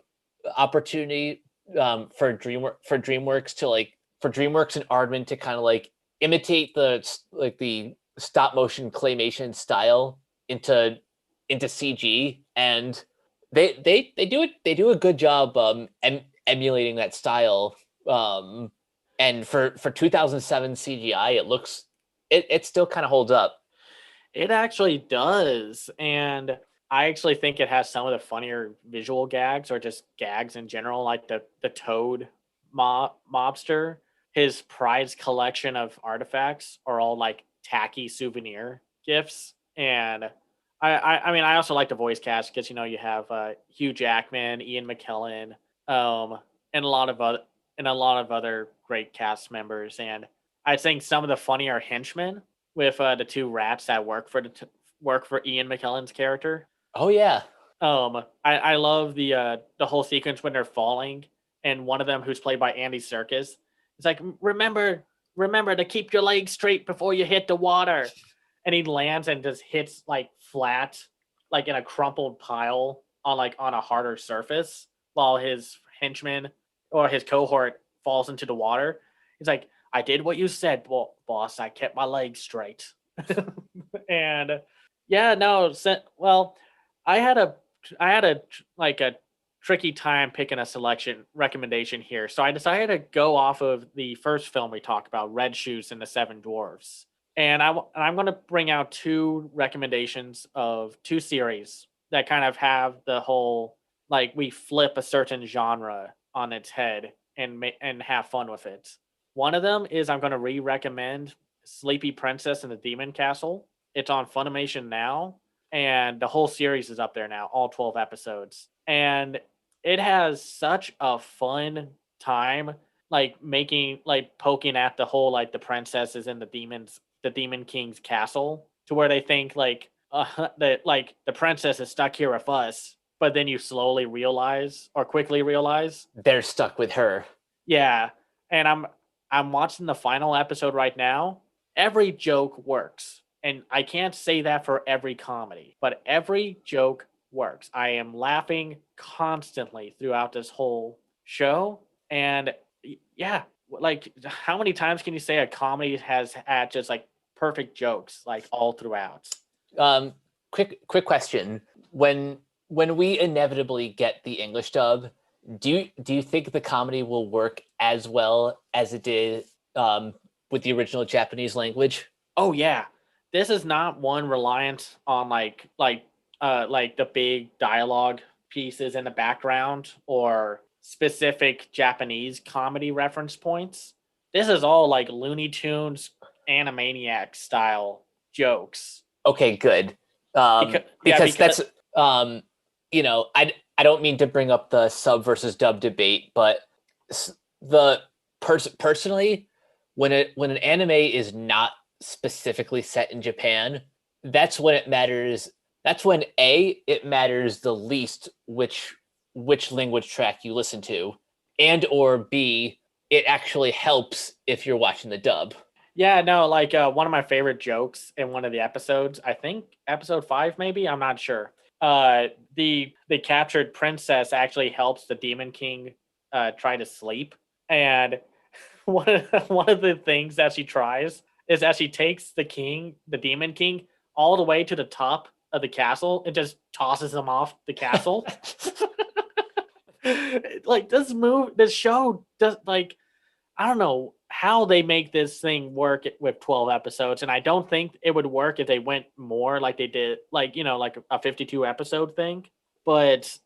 opportunity for DreamWorks to for DreamWorks and Aardman to kind of imitate the stop motion claymation style into CG, and they do a good job emulating that style. And for 2007 CGI, it still kind of holds up. It actually does. And I actually think it has some of the funnier visual gags, or just gags in general, like the Toad mobster. His prized collection of artifacts are all like tacky souvenir gifts. And I mean, I also like the voice cast because, you have Hugh Jackman, Ian McKellen, and a lot of other great cast members. And I think some of the funnier henchmen with the two rats that work for Ian McKellen's character. Oh yeah. I love the whole sequence when they're falling, and one of them, who's played by Andy Serkis, is like, remember to keep your legs straight before you hit the water, and he lands and just hits flat, in a crumpled pile on a harder surface, while his henchman or his cohort falls into the water. He's like, I did what you said, boss. I kept my legs straight. And yeah, no, well, I had a tricky time picking a selection recommendation here. So I decided to go off of the first film we talked about, Red Shoes and the Seven Dwarfs. And I'm going to bring out two recommendations of two series that kind of have the whole, we flip a certain genre on its head and have fun with it. One of them is, I'm going to re-recommend Sleepy Princess and the Demon Castle. It's on Funimation now, and the whole series is up there now, all 12 episodes. And it has such a fun time, poking at the whole, the princesses and the Demon King's castle, to where they think that the princess is stuck here with us, but then you quickly realize they're stuck with her. Yeah, and I'm watching the final episode right now. Every joke works. And I can't say that for every comedy, but every joke works. I am laughing constantly throughout this whole show. And yeah, how many times can you say a comedy has had just perfect jokes all throughout? Quick question. When we inevitably get the English dub, do you think the comedy will work as well as it did with the original Japanese language? Oh yeah, this is not one reliant on the big dialogue pieces in the background or specific Japanese comedy reference points. This is all Looney Tunes, Animaniac style jokes. Okay, good. Because that's I don't mean to bring up the sub versus dub debate, but personally, when an anime is not specifically set in Japan, that's when it matters. That's when it matters the least which language track you listen to, and or B, it actually helps if you're watching the dub. Yeah, no, one of my favorite jokes in one of the episodes, I think episode 5 maybe, I'm not sure. The captured princess actually helps the Demon King try to sleep, and one of the things that she tries is that she takes the Demon King, all the way to the top of the castle and just tosses him off the castle. This show does, I don't know how they make this thing work with 12 episodes, and I don't think it would work if they went more like they did, a 52 episode thing. But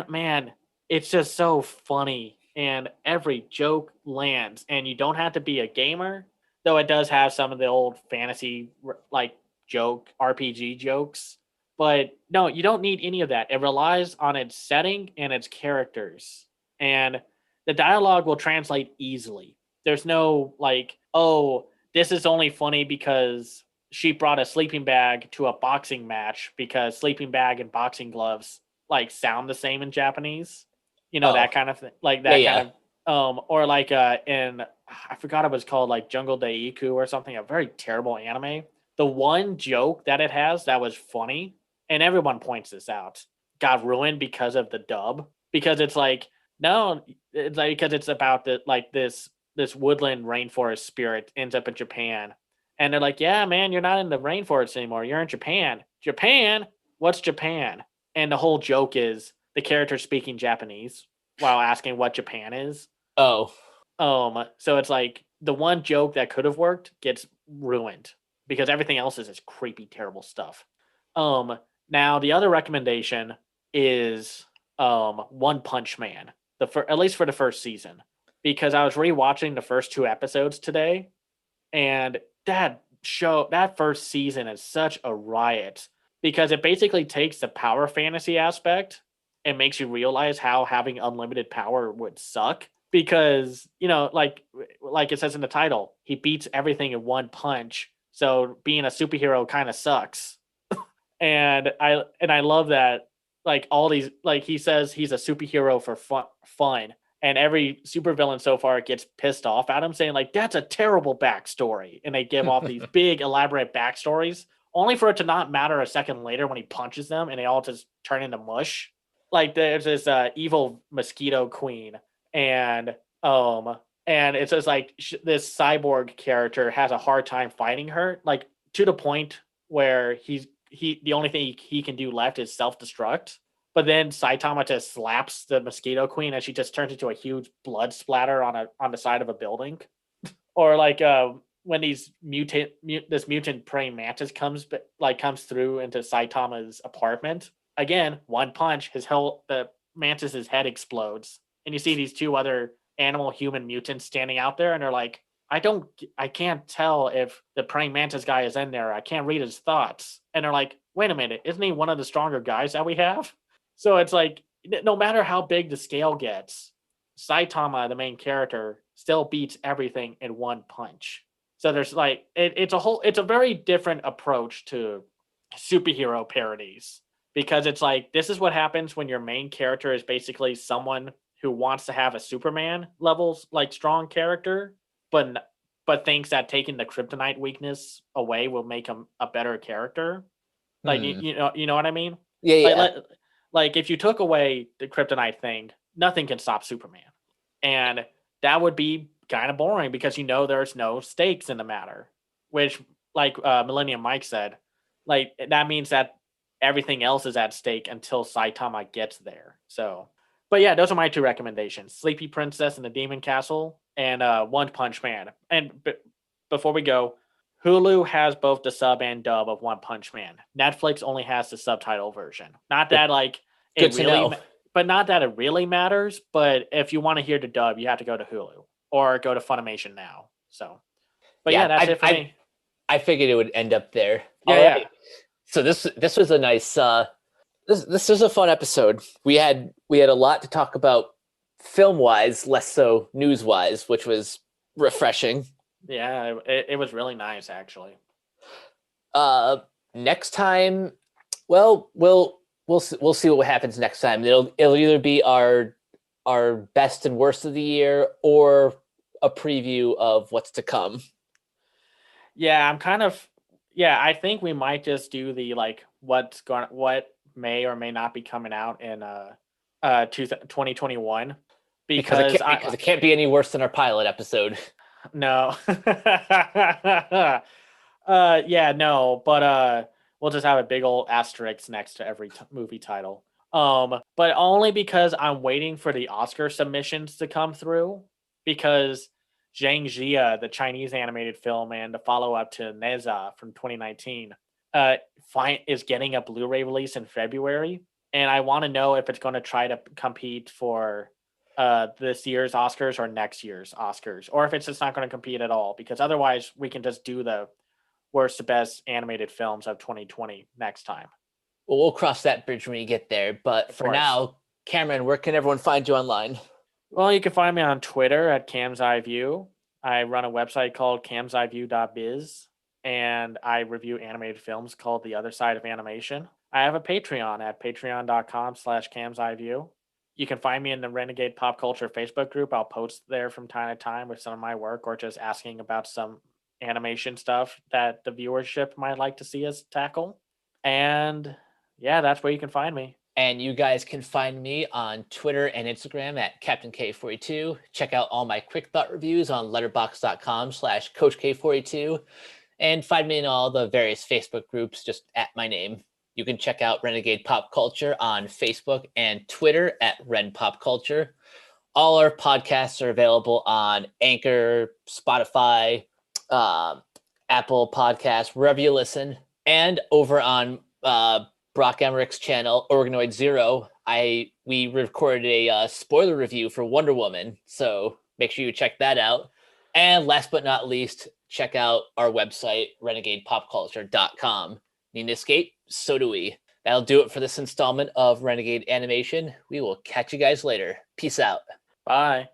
man, it's just so funny, and every joke lands, and you don't have to be a gamer. though it does have some of the old fantasy like joke RPG jokes. But no, you don't need any of that. It relies on its setting and its characters. And the dialogue will translate easily. There's no like, oh, this is only funny because she brought a sleeping bag to a boxing match because sleeping bag and boxing gloves like sound the same in Japanese. You know, Oh, that kind of thing. Like yeah, that kind yeah. of or like in I forgot it was called like Jungle Daiku or something, a very terrible anime. The one joke that it has that was funny, and everyone points this out, got ruined because of the dub. Because it's like, no, it's like because it's about the like this woodland rainforest spirit ends up in Japan. And they're like, yeah, man, you're not in the rainforest anymore. You're in Japan. Japan? What's Japan? And the whole joke is the character speaking Japanese while asking what Japan is. Oh, So it's like the one joke that could have worked gets ruined because everything else is just creepy, terrible stuff. Um, Now the other recommendation is One Punch Man, at least for the first season, because I was rewatching the first two episodes today, and that first season is such a riot because it basically takes the power fantasy aspect and makes you realize how having unlimited power would suck because like it says in the title, he beats everything in one punch, so being a superhero kind of sucks. And I love that, like all these, like he says he's a superhero for fun, and every supervillain so far gets pissed off at him, saying like that's a terrible backstory, and they give off these big elaborate backstories, only for it to not matter a second later when he punches them, and they all just turn into mush. Like there's this evil mosquito queen, and um and it's just like this cyborg character has a hard time fighting her, like to the point where he the only thing he can do left is self-destruct. But then Saitama just slaps the mosquito queen and she just turns into a huge blood splatter on the side of a building. Or like when this mutant praying mantis comes through into Saitama's apartment. Again, one punch, the mantis's head explodes. And you see these two other animal human mutants standing out there, and they're like, I can't tell if the praying mantis guy is in there. I can't read his thoughts. And they're like, wait a minute, isn't he one of the stronger guys that we have? So it's like, no matter how big the scale gets, Saitama, the main character, still beats everything in one punch. So there's like it's a very different approach to superhero parodies, because it's like this is what happens when your main character is basically someone who wants to have a Superman levels like strong character, but but thinks that taking the kryptonite weakness away will make him a better character. Like hmm. you know what I mean? Yeah, Like yeah. like if you took away the kryptonite thing, nothing can stop Superman. And that would be kind of boring because there's no stakes in the matter, which like Millennium Mike said, like that means that everything else is at stake until Saitama gets there. So, but yeah, those are my two recommendations: Sleepy Princess and the Demon Castle, and One Punch Man. And before we go, Hulu has both the sub and dub of One Punch Man. Netflix only has the subtitle version. Not Good, that like good it to really know. but not that it really matters. But if you want to hear the dub, you have to go to Hulu or go to Funimation now. So, but yeah, Yeah, that's it for me. I figured it would end up there. Yeah, All yeah, right. So this was a nice this was a fun episode. We had a lot to talk about film wise, less so news wise, which was refreshing. yeah. It was really nice, actually. Uh, Next time, well, we'll see what happens next time. It'll either be our best and worst of the year or a preview of what's to come. Yeah, I'm kind of. Yeah, I think we might just do the like what may or may not be coming out in 2021, because Because it can't be any worse than our pilot episode. no. Yeah, no, but we'll just have a big old asterisk next to every movie title. But only because I'm waiting for the Oscar submissions to come through, because Zhang Jia, the Chinese animated film and the follow-up to Neza from 2019, is getting a Blu-ray release in February, and I want to know if it's going to try to compete for this year's Oscars or next year's Oscars, or if it's just not going to compete at all, because otherwise we can just do the worst to best animated films of 2020 next time. Well, we'll cross that bridge when we get there. But Of for course. now, Cameron, where can everyone find you online? Well, you can find me on Twitter at Cam's Eye View. I run a website called camseyeview.biz, and I review animated films called The Other Side of Animation. I have a Patreon at patreon.com/camseyeview. You can find me in the Renegade Pop Culture Facebook group. I'll post there from time to time with some of my work or just asking about some animation stuff that the viewership might like to see us tackle. And yeah, that's where you can find me. And you guys can find me on Twitter and Instagram at Captain K42. Check out all my quick thought reviews on letterboxd.com/Coach K42. And find me in all the various Facebook groups just at my name. You can check out Renegade Pop Culture on Facebook and Twitter at Ren Pop Culture. All our podcasts are available on Anchor, Spotify, Apple Podcasts, wherever you listen. And over on Brock Emmerich's channel, Organoid Zero, we recorded a spoiler review for Wonder Woman, so make sure you check that out. And last but not least, check out our website, renegadepopculture.com. Need an escape? So do we. That'll do it for this installment of Renegade Animation. We will catch you guys later. Peace out. Bye.